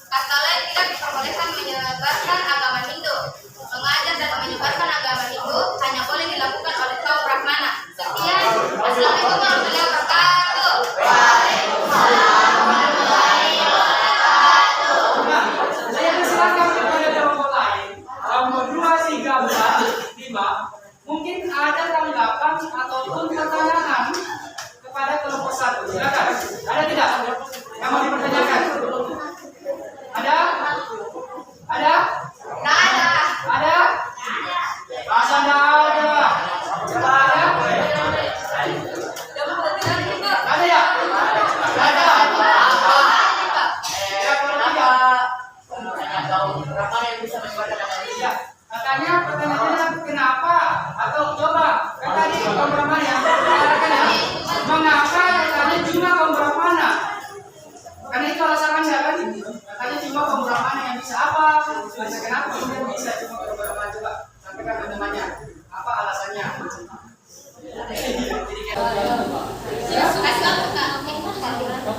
Kasta lain tidak diperbolehkan menyebarkan agama Hindu. Mengajar dan menyebarkan agama Hindu hanya boleh dilakukan oleh kaum Brahmana. Sekian. Assalamualaikum warahmatullahi wabarakatuh. Saya persilakan kepada kelompok lain. Kelompok 2, 3, 4, 5. Mungkin ada tanggapan ataupun pertanyaan kepada kelompok 1. Silakan. Ada tidak yang mau dipertanyakan? Ada? Ada? Nada. Ada? Masa tidak ada? Ada? Ada ya? Ada. Ya, kalau tidak. Ya, katanya pertanyaannya kenapa atau coba kan tadi kaum Brahmana ya, katakan ya, mengapa katanya cuma kaum Brahmana? Karena itu alasan Anda kan? Katanya cuma kaum Brahmana yang bisa apa? Alasan kenapa kemudian bisa cuma kaum Brahmana? Coba sampaikan teman-temannya. Apa alasannya?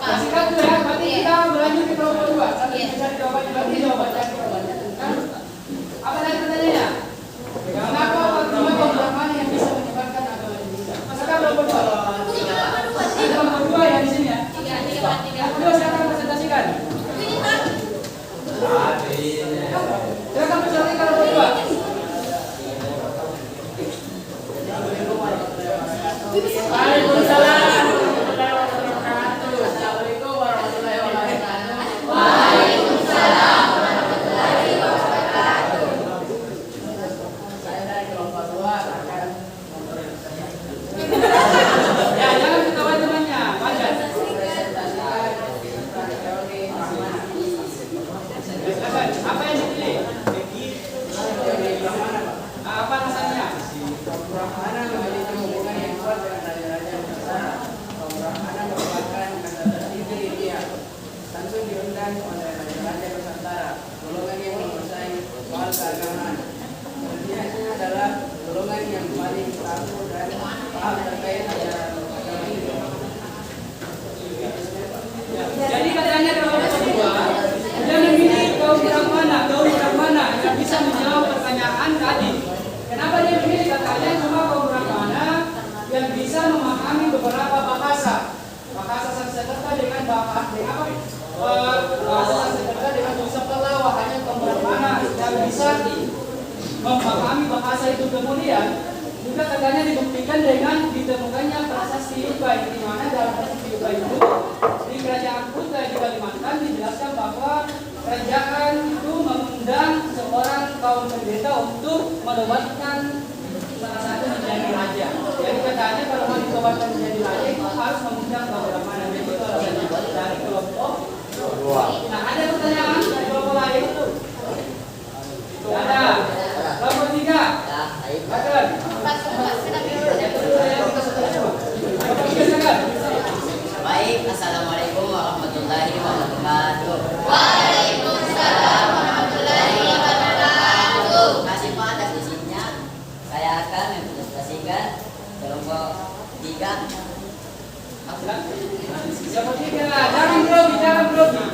Kasih kartu ya, berarti kita berlanjut ke kelompok 2. Sampai bisa dijawab berarti jawabannya. Apa tadi pertanyaannya? Kenapa cuma kaum Brahmana yang bisa menyebarkan agama Indonesia? Masakan kelompok 2? Kelompok 2 ya di sini ya? Kelompok 2 silakan presentasikan. Silakan presentasikan kelompok 2. Waalaikumsalam. Assalamualaikum warahmatullahi wabarakatuh. Waalaikumsalam warahmatullahi wabarakatuh. Saya dari kelompok 2 akan ya, jangan ketawa temannya. Wajar. Apa yang dipilih? Apa alasannya? Brahmana memiliki hubungan yang kuat dengan raja-raja besar. Kaum Brahmana merupakan kasta tertinggi di India. Langsung diundang oleh raja-raja Nusantara. Golongan yang menguasai soal keagamaan. Kemudiannya adalah golongan yang paling tahu dan paham terkait ajaran agama Hindu. Jadi katanya kelompok 2 yang memilih kaum Brahmana yang bisa menjawab pertanyaan tadi. Kenapa dia memilih? Katanya cuma kaum Brahmana yang bisa memahami beberapa bahasa Sanskerta dengan bahasa Sanskerta dengan Pusaka hanya kaum Brahmana yang bisa memahami bahasa itu. Kemudian juga katanya dibuktikan dengan ditemukannya prasasti Yupai, di mana dalam prasasti Yupai itu di kerajaan Kutai di Kalimantan dijelaskan bahwa kerajaan itu mengundang seorang kaum pendeta untuk menobatkan salah satu menjadi raja. Jadi katanya kalau mau ditobatkan menjadi raja itu harus mengundang kaum Brahmana. Jadi itu alasannya dari kelompok 2. Nah, ada pertanyaan dari kelompok lain? Ada. Kelompok 3. Silakan. Baik, assalamualaikum warahmatullahi wabarakatuh. Waalaikumsalam warahmatullahi wabarakatuh. Terima kasih Pak atas izinnya. Saya akan mempresentasikan kelompok 3. Siapa tiga? Jangan grogi.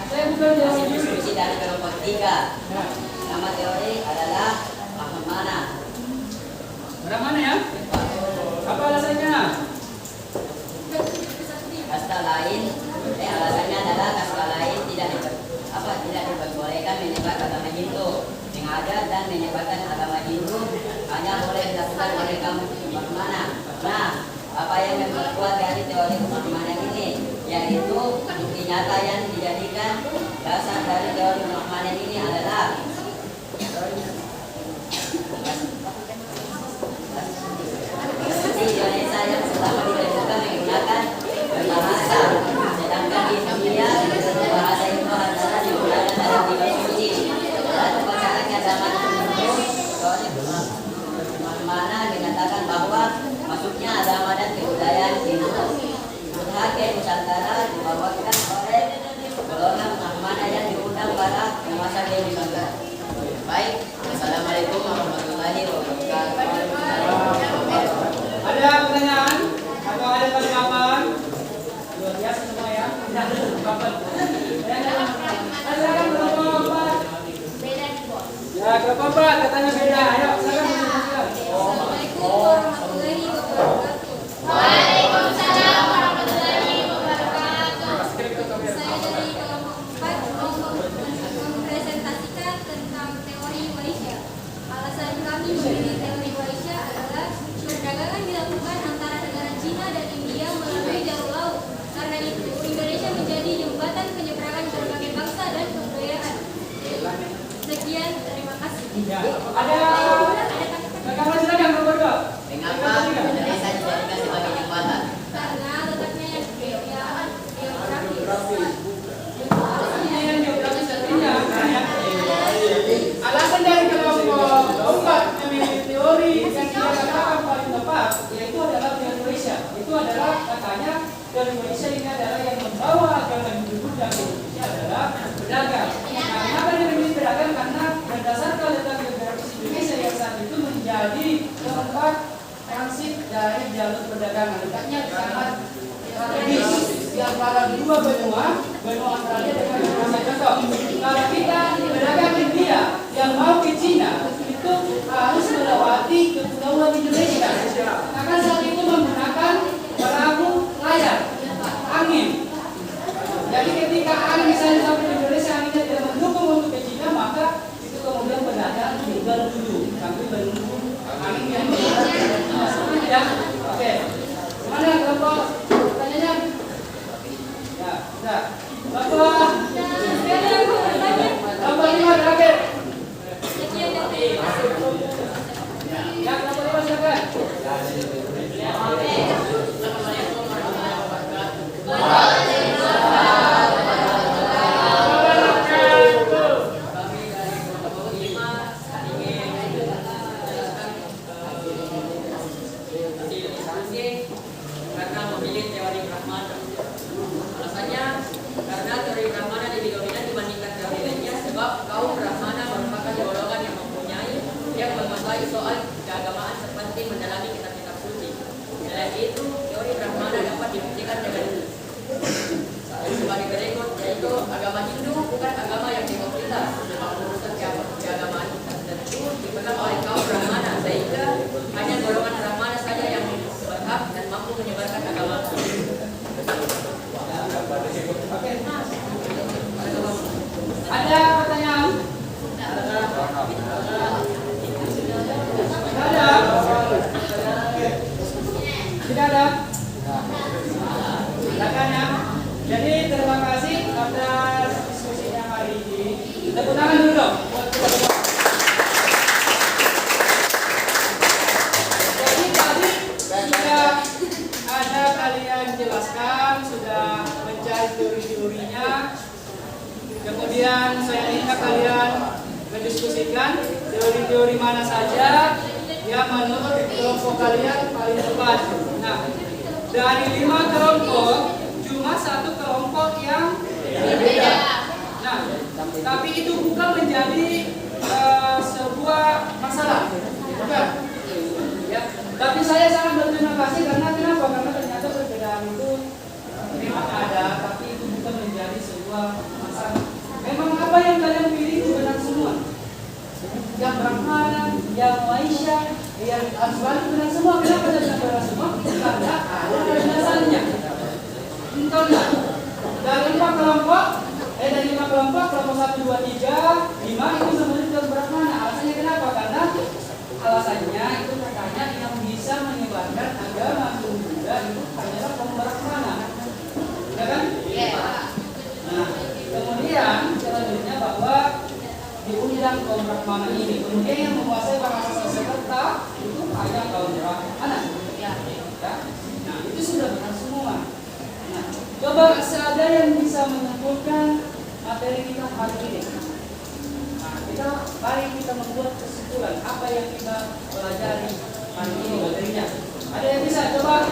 Saya bukan jawab Diskusi dari kelompok 3. Nama teori adalah Brahmana. Brahmana ya? Apa alasannya? Kasta lain, alasannya adalah kasta lain tidak diperbolehkan menyebar agama Hindu. Mengajar dan menyebarkan agama Hindu hanya boleh dilakukan oleh kaum Brahmana. Nah, apa yang memperkuat dari teori Brahmana ini, yaitu bukti nyata yang dijadikan dasar dari teori Brahmana ini adalah di Indonesia yang selama ditemukan menggunakan bahasa, sedangkan di India bahasa itu adalah digunakan dalam kitab suci. Dan pembacaan zaman dahulu, teori Brahmana menyatakan bahwa masuknya agama dan kebudayaan Hindu ke Nusantara dibawakan oleh golongan Brahmana yang diundang para penguasa di Nusantara. Penilaian geografis artinya alasan dari kelompok 4 memilih teori yang dia katakan paling tepat, yaitu adalah teori Indonesia. Itu adalah katanya teori Indonesia ini adalah yang membawa agama Hindu dan Indonesia adalah pedagang. Nah, kenapa dia memilih pedagang? Karena berdasarkan letak geografis Indonesia yang saat itu menjadi tempat transit dari jalur perdagangan. Letaknya sangat strategis di antara dua benua Australia dengan benua Asia. Kalau kita berdagang India yang mau ke Cina itu harus melewati kepulauan Indonesia. Maka saat itu menggunakan perahu layar angin. Jadi ketika angin misalnya sampai di Indonesia anginnya tidak mendukung untuk ke Cina, maka itu kemudian pedagang tinggal dulu sambil menunggu angin yang ya. Oke. Mana kelompok pertanyaannya? Ya, sudah. Bapak 5 terakhir. Ya, Bapak 5 silakan. Karena memilih teori Brahmana. Alasannya karena teori Brahmana lebih dominan dibandingkan teori lainnya, sebab kaum Brahmana merupakan golongan yang mempunyai yang menguasai soal keagamaan seperti mendalami kitab-kitab suci. Selain itu, teori Brahmana dapat dibuktikan dengan sebagai berikut, yaitu agama Hindu bukan agama yang demokratis, sebab urusan keagamaan tertentu dipegang oleh kaum Brahmana, sehingga hanya golongan Brahmana saja yang berhak dan mampu menyebarkan agama. Ada pertanyaan? Tidak ada? Silakan ya. Jadi terima kasih atas diskusinya hari ini. Tepuk tangan dulu dong. Jadi tadi sudah ada kalian jelaskan, sudah mencari teori-teorinya. Kemudian saya minta kalian mendiskusikan teori-teori mana saja yang menurut kelompok kalian paling tepat. Nah, dari 5 kelompok cuma 1 kelompok yang berbeda. Nah, tapi itu bukan menjadi sebuah masalah, bukan? Ya. Tapi saya sangat berterima kasih karena kenapa? Karena ternyata perbedaan itu memang ada, tapi itu bukan menjadi sebuah masalah. Memang apa yang kalian pilih itu benar semua. Yang Brahmana, yang Maisha, yang Aswali benar semua. Kenapa tidak benar semua? Karena ada penjelasannya. Entah dari 5 kelompok, kelompok 1, 2, 3, 5 itu menurut Brahmana. Alasannya kenapa? Karena alasannya itu katanya yang bisa menyebarkan agama Buddha itu hanyalah kaum Brahmana. Ya kan? Nah, kemudian selanjutnya bahwa diundang kaum Brahmana ini, kemudian yang menguasai bahasa Sanskerta itu hanya kaum Brahmana. Ya. Nah, itu sudah benar semua. Nah, coba ada yang bisa menyimpulkan materi kita hari ini. Nah, mari kita membuat kesimpulan apa yang kita pelajari hari ini materinya. Ada yang bisa coba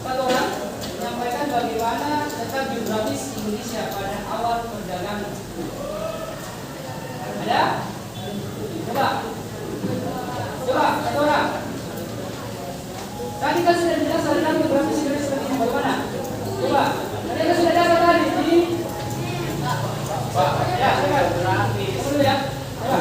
satu orang menyampaikan bagaimana letak geografis Indonesia pada awal perdagangan. Ada? Coba satu orang. Tadi kan sudah jelas letak geografis Indonesia seperti ini, bagaimana? Coba. Tadi kan sudah dapat tadi. Jadi, ya, coba. Dulu ya. Coba.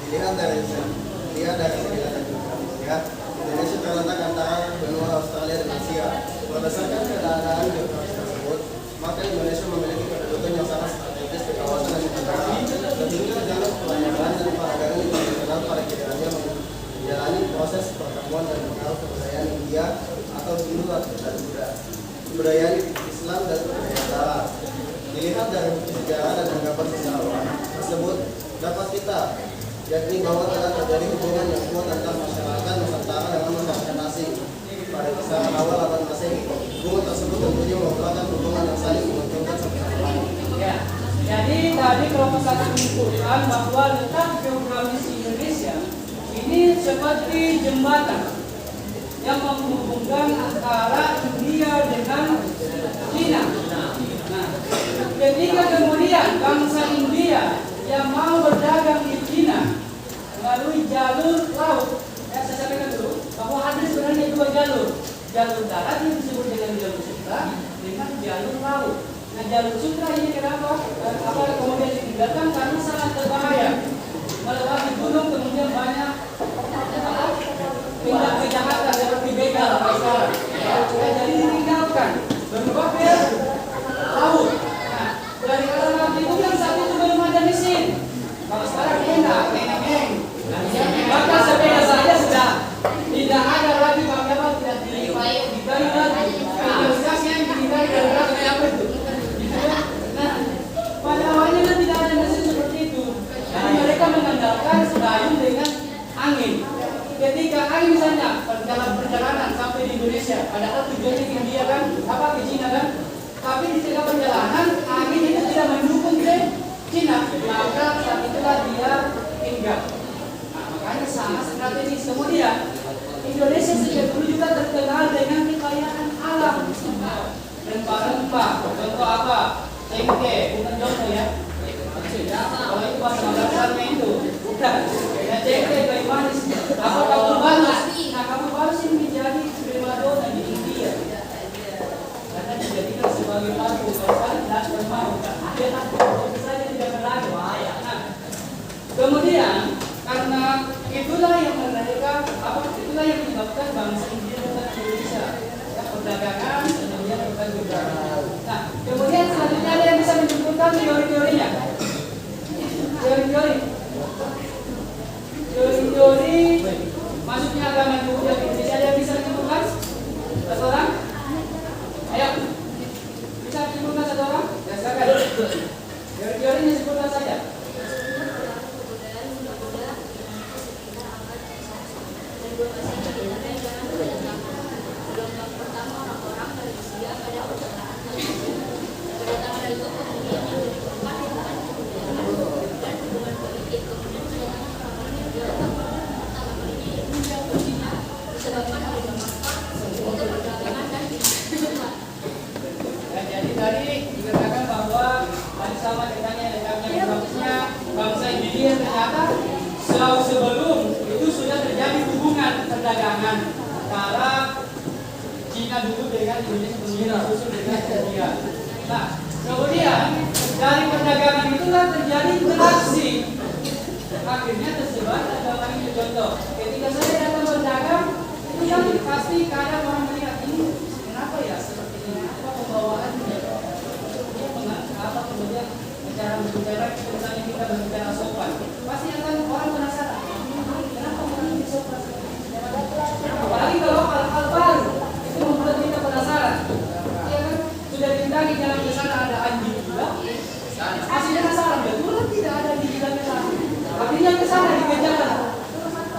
Dilihat dari segi geografisnya, Indonesia terletak antara benua Australia dan Asia. Berdasarkan keadaan geografis tersebut, maka Indonesia memiliki kedudukan yang sangat strategis di kawasan Asia Tenggara. Tentunya jalur perdagangan dan perdagangan yang dikenal pada kiranya menjalani proses pertemuan dan pengaruh kebudayaan India atau Hindu dan Buddha, kebudayaan Islam dan kebudayaan Barat. Dilihat dari bukti sejarah dan anggapan sejarawan tersebut dapat kita yakni bahwa telah terjadi hubungan yang kuat antara masyarakat Nusantara dengan masyarakat asing pada kisaran awal abad Masehi. Hubungan tersebut tentunya merupakan hubungan yang saling Jadi tadi kelompok satu menyimpulkan bahwa letak geografis Indonesia ini seperti jembatan yang menghubungkan antara India dengan Cina. Nah, ketika kemudian bangsa India yang mau berdagang di Cina melalui jalur laut, saya sampaikan dulu bahwa ada sebenarnya dua jalur. Jalur darat yang disebut dengan jalur sutra dengan jalur laut. Nah, jalur sutra ini kenapa? Kemudian ditinggalkan karena sangat berbahaya. Melewati gunung kemudian banyak tindak kejahatan seperti begal sekarang. Jadi ditinggalkan berubah ke laut. Nah, dari arah laut itu yang saat itu belum ada mesin. Kalau sekarang enak. Bahkan sepeda saja sudah tidak ada lagi bagaimana tidak dikali lagi. Kualitasnya yang dikali dari belakang apa itu? Nah, pada awalnya kan tidak ada mesin seperti itu. Jadi mereka mengandalkan dayung dengan angin. Ketika angin misalnya dalam perjalanan sampai di Indonesia, padahal tujuannya ke India kan, ke Cina kan, tapi di tengah perjalanan angin itu tidak mendukung ke Cina, maka saat itulah dia tinggal. Nah, makanya sangat strategis. Kemudian Indonesia sejak dulu juga terkenal dengan kekayaan alam, rempah-rempah. Contoh apa? Cengkeh, bukan contoh ya. Kalau itu bahasa Makassarnya itu bukan. Ya, cengkeh kayu manis. Apa kamu balus? Nah, kamu balus ini menjadi primadona di India. Karena dijadikan sebagai lagu. Kalau tidak bermau, dia takut saja tidak berlagu. Nah, kemudian karena itulah yang itulah yang menyebabkan bangsa India dan Indonesia ya, perdagangan kemudian bukan juga. Nah, kemudian selanjutnya ada yang bisa menyimpulkan teori-teorinya. Teori masuknya agama Hindu di Indonesia, ada yang bisa menyimpulkan? Satu orang? Ayo, bisa menyimpulkan satu orang? Ya, silakan. Teori-teorinya sebutkan saja. Jadi tadi dikatakan bahwa sama dengannya geografisnya bangsa India ternyata jauh sebelum itu sudah terjadi hubungan perdagangan antara Cina dulu dengan Indonesia kemudian susul dengan India. Nah, kemudian dari perdagangan itulah terjadi interaksi. Akhirnya tersebar agama ini. Contoh, ketika saya datang berdagang, itu kan pasti kadang orang melihat ini kenapa ya seperti ini, apa pembawaannya, apa kemudian cara berbicara, misalnya kita berbicara sopan, pasti akan orang penasaran, kenapa orang ini sopan? Apalagi kalau hal-hal baru, itu membuat kita penasaran. Ya kan, sudah diundang jalan ke sana ada anjing juga, masih penasaran, betul tidak ada di jalan ke sana. Artinya ke sana dikejar,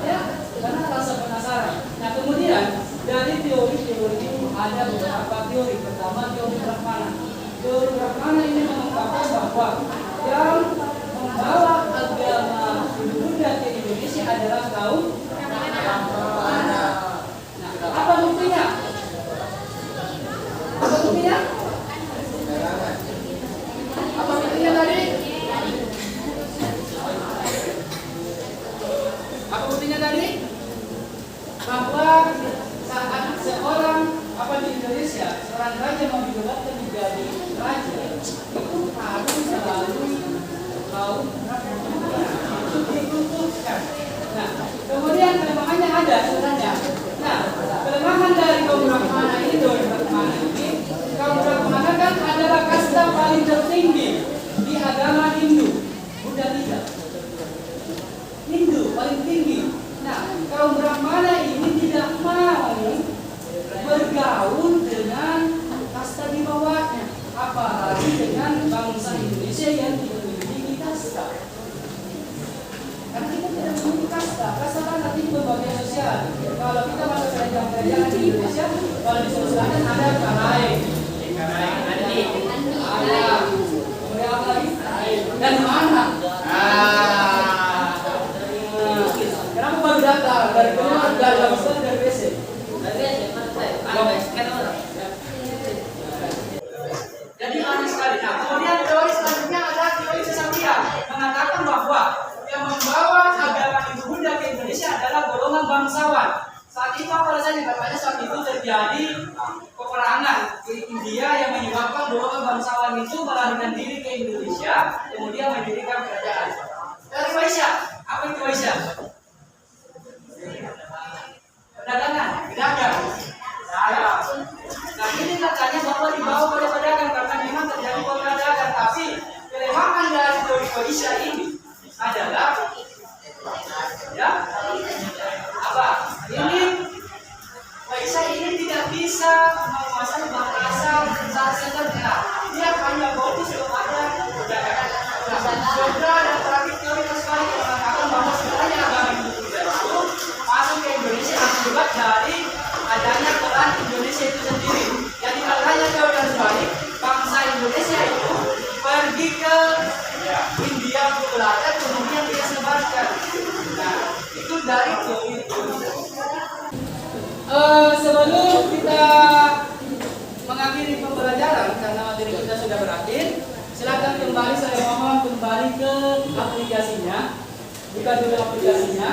ya, karena rasa penasaran. Nah, kemudian dari teori-teori itu ada beberapa teori. Pertama, teori Brahmana. Teori Brahmana ini mengungkapkan bahwa yang membawa agama Buddha ke Indonesia adalah kaum Brahmana. Nah, apa buktinya? Apa buktinya? Apa buktinya tadi? Apa buktinya tadi? Bahwa saat seorang di Indonesia, seorang raja mau dinobatkan menjadi raja, itu harus melalui kaum itu dikukuhkan. Nah, kemudian kelemahannya ada sebenarnya. Nah, kelemahan dari kaum Brahmana ini, kaum Brahmana kan adalah kasta paling tertinggi di agama Hindu. Buddha tidak. Hindu paling tinggi. Nah, kaum Brahmana ini tidak mau bergaul dengan kasta di bawahnya, apalagi dengan bangsa Indonesia yang tidak memiliki kasta. Karena kita tidak memiliki kasta. Kasta kan artinya berbagai sosial. Kalau kita masuk kerajaan di Indonesia, kalau di selatan ada Karaeng, ada kemudian apa lagi? dari BC. Jadi aneh sekali. Nah, kemudian teori selanjutnya ada teori Satria mengatakan bahwa yang membawa agama Hindu Buddha ke Indonesia adalah golongan bangsawan. Saat itu apa alasannya? Katanya saat itu terjadi peperangan di India yang menyebabkan golongan bangsawan itu melarikan diri ke Indonesia, kemudian mendirikan kerajaan. Dari Waisya, apa itu Waisya? Perdagangan, pedagang. Nah ini katanya bahwa dibawa oleh pedagang karena memang terjadi perdagangan, tapi kelemahan dari teori Waisya ini adalah ya apa? Ini Waisya ini tidak bisa menguasai bahasa sederhana. Dia hanya fokus kepada perdagangan. Saudara dan terakhir teori sekali yang mengatakan bahwa sebenarnya agama Hindu Buddha itu masuk ke Indonesia akibat dari adanya peran Indonesia itu sendiri. Jadi kalau hanya teori yang sebalik, bangsa Indonesia itu pergi ke India untuk belajar, kemudian dia sebarkan. Nah, itu dari teori. Sebelum kita mengakhiri pembelajaran karena materi kita sudah berakhir, silakan kembali, saya mohon kembali ke aplikasinya. Buka dulu aplikasinya.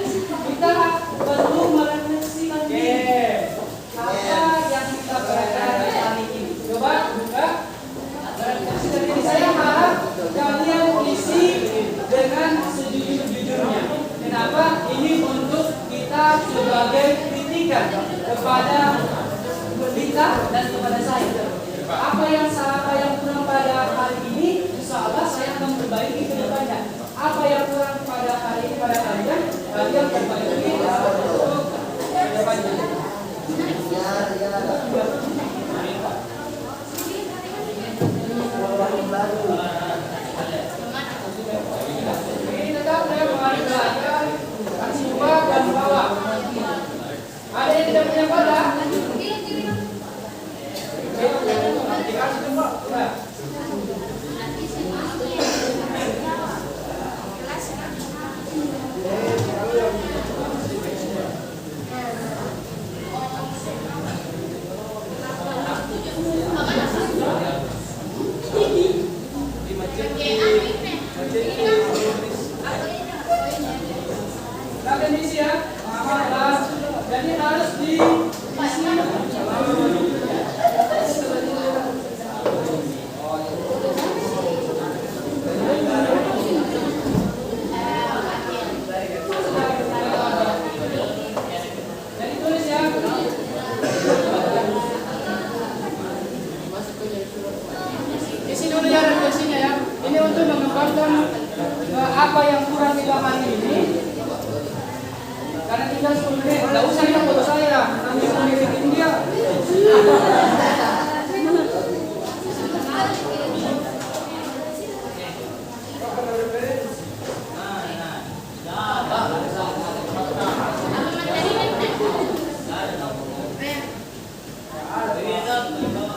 Kita perlu merefleksikan apa yang kita pelajari hari ini. Coba buka. Saya harap kalian isi dengan sejujur-jujurnya. Kenapa? Ini untuk kita sebagai kritikan kepada kita dan kepada saya. Apa yang salah, apa yang kurang pada hari ini, insya Allah saya akan perbaiki ke depannya. Apa yang kurang pada hari ini pada kalian perbaiki untuk ke depannya. Ini tetap saya mengalami belajar aksi ubah dan bawah. Ada yang tidak punya pada? Dikasih jumpa. Kalian isi ya, jadi harus diisi. Jadi tulis ya. Isi dulu ya refleksinya ya. Ini untuk mengembangkan apa yang kurang kita hari ini. Karena tinggal 10 menit, nggak usah ya foto saya, nanti saya ngirimin dia.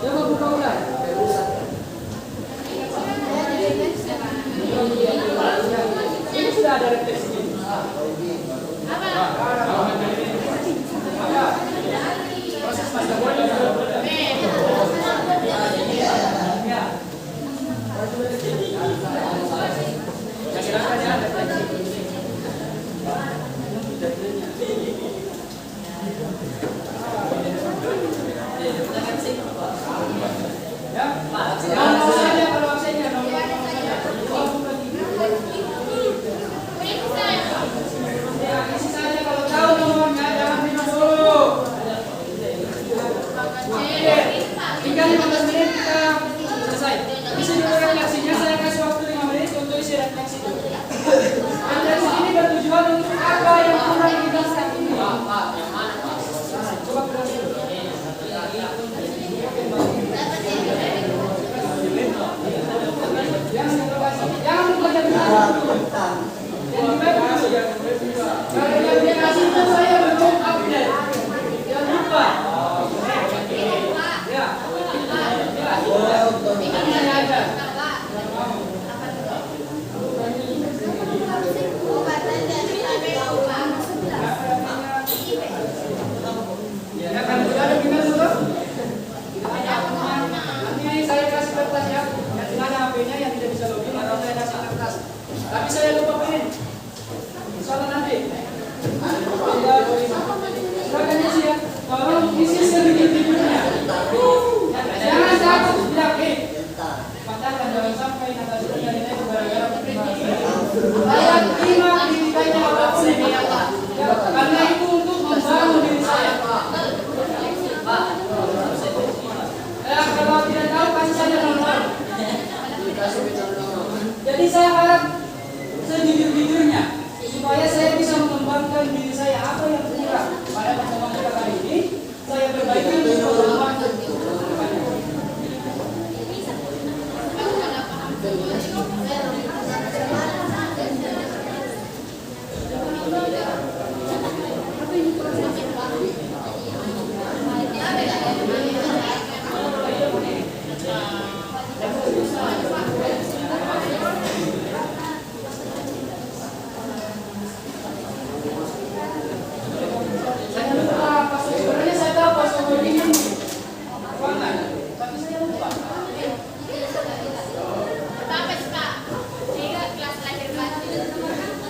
Coba buka ulang. Ini sudah ada refleksi. Proses master kertas ya. Yang tidak ada HP-nya, yang tidak bisa login, atau saya kasih kertas. Tapi saya lupa print. Salah nanti. Silakan isi ya. Tolong isi sedikit-sedikitnya. Jangan takut bilang katakan jangan sampai nanti sudah dari itu gara-gara saya terima dirinya apapun ini ya, karena itu untuk membangun diri saya. Kalau tidak tahu kasih saja nomor. Jadi saya harap sejujur-jujurnya supaya saya bisa mengembangkan diri saya apa yang kurang pada pertemuan kita kali ini. Saya perbaiki untuk mengembangkan.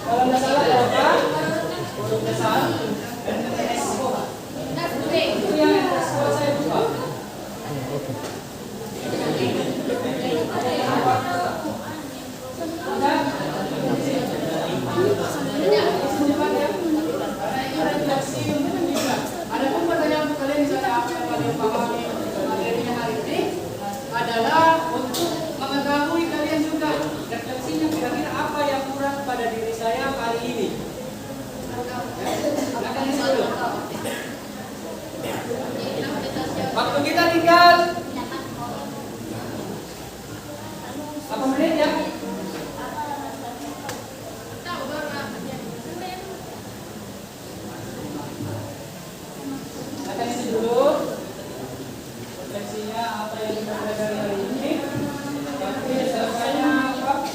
Kalau nggak salah ada apa? Huruf besar dan SO. Itu yang SO saya lupa. Adapun pertanyaan untuk kalian misalnya apa yang kalian pahami materinya hari ini adalah untuk mengetahui kalian juga refleksinya kira-kira apa yang kurang pada diri saya kali ini. Silakan isi dulu. Waktu kita tinggal apa menit ya? Silakan isi dulu. Refleksinya apa yang kita pelajari hari ini. Tapi selesainya apa?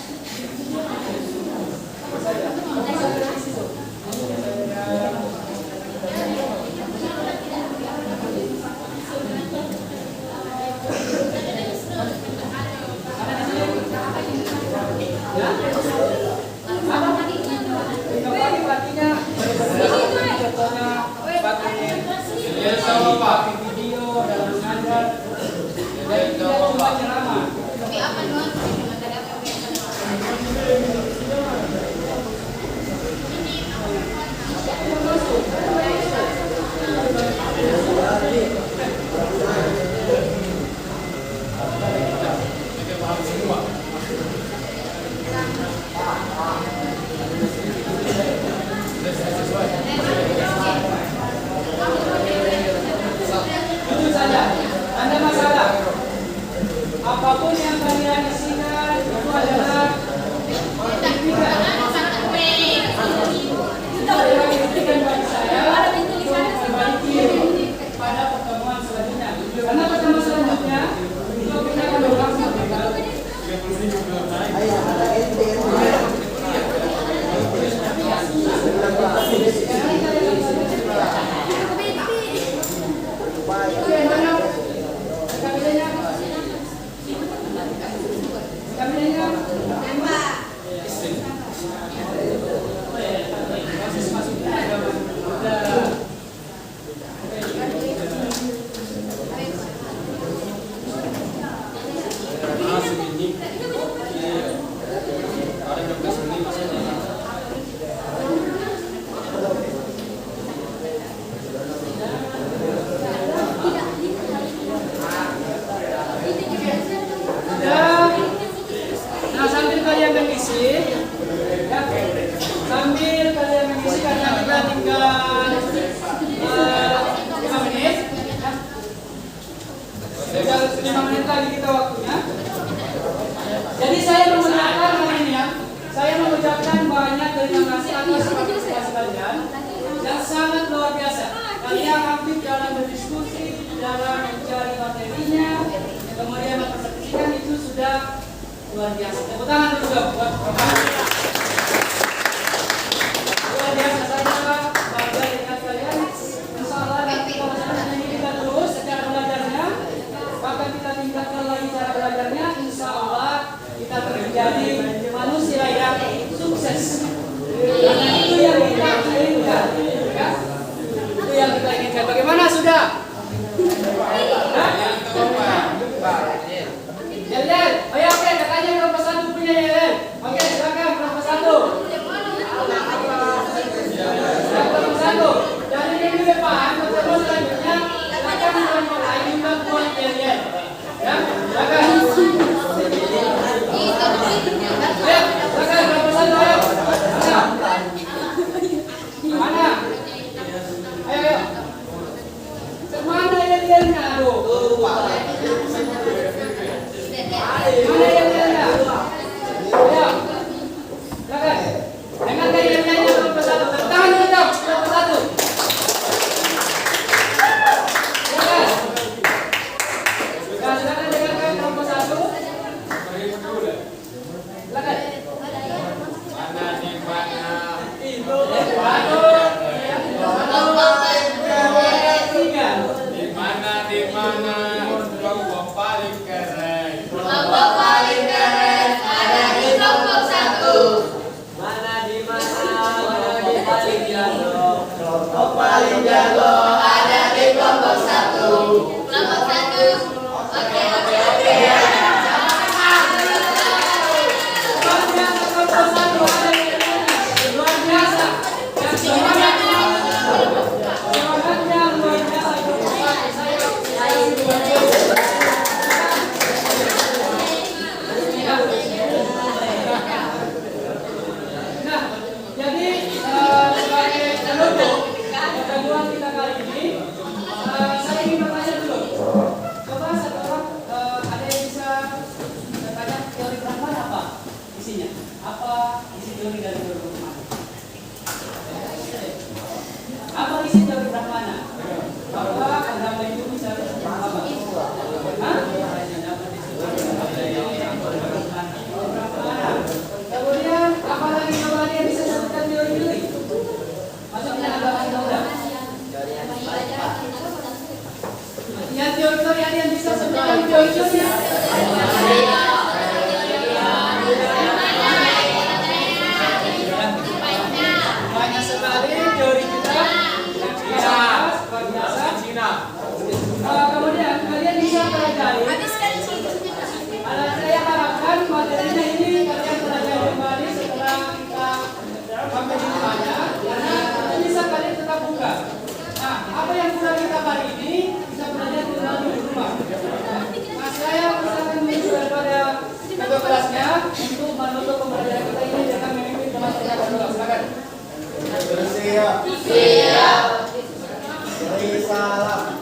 Pakai video dalam mengajar, jadi tidak cuma ceramah. Tapi apa nuan? Jujur saja, Anda masalah. Apapun yang kalian isikan itu adalah kritikan bagi saya untuk memperbaiki pada pertemuan selanjutnya. Karena pertemuan selanjutnya itu kita akan berlangsung dengan sambil kalian mengisi, ya, sambil kalian mengisi karena kita tinggal 5 menit, ya. Tinggal 5 menit lagi kita waktunya. Jadi saya mengucapkan hari ini ya, saya mengucapkan banyak terima kasih atas partisipasi kalian yang sangat luar biasa. Kalian aktif dalam berdiskusi, dalam mencari materinya, kemudian mempersepsikan itu sudah luar biasa. Tepuk tangan juga buat luar biasa saja Pak. Bangga dengan kalian. Insya Allah nanti kalau selanjutnya kita terus secara belajarnya, bahkan kita tingkatkan lagi cara belajarnya. Siap. Beri salam.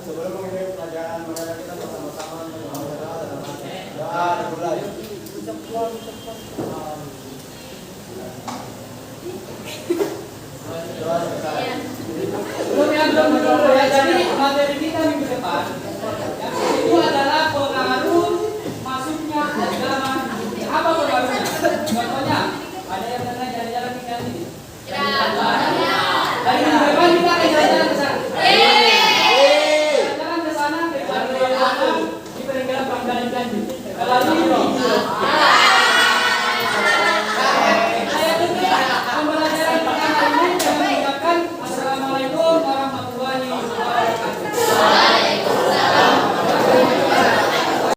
Sebelum memulai pelajaran, mari kita bersama-sama berdoa dalam hati. Doa dimulai. Doa selesai. Belum ya. Jadi materi kita minggu depan itu adalah pengaruh masuknya agama. Apa pengaruhnya? Contohnya ada yang pernah jalan-jalan ke sini. Dari minggu depan kita akan jalan-jalan ke sana. Jalan ke sana ke di peninggalan Panggalan Janji. Lalu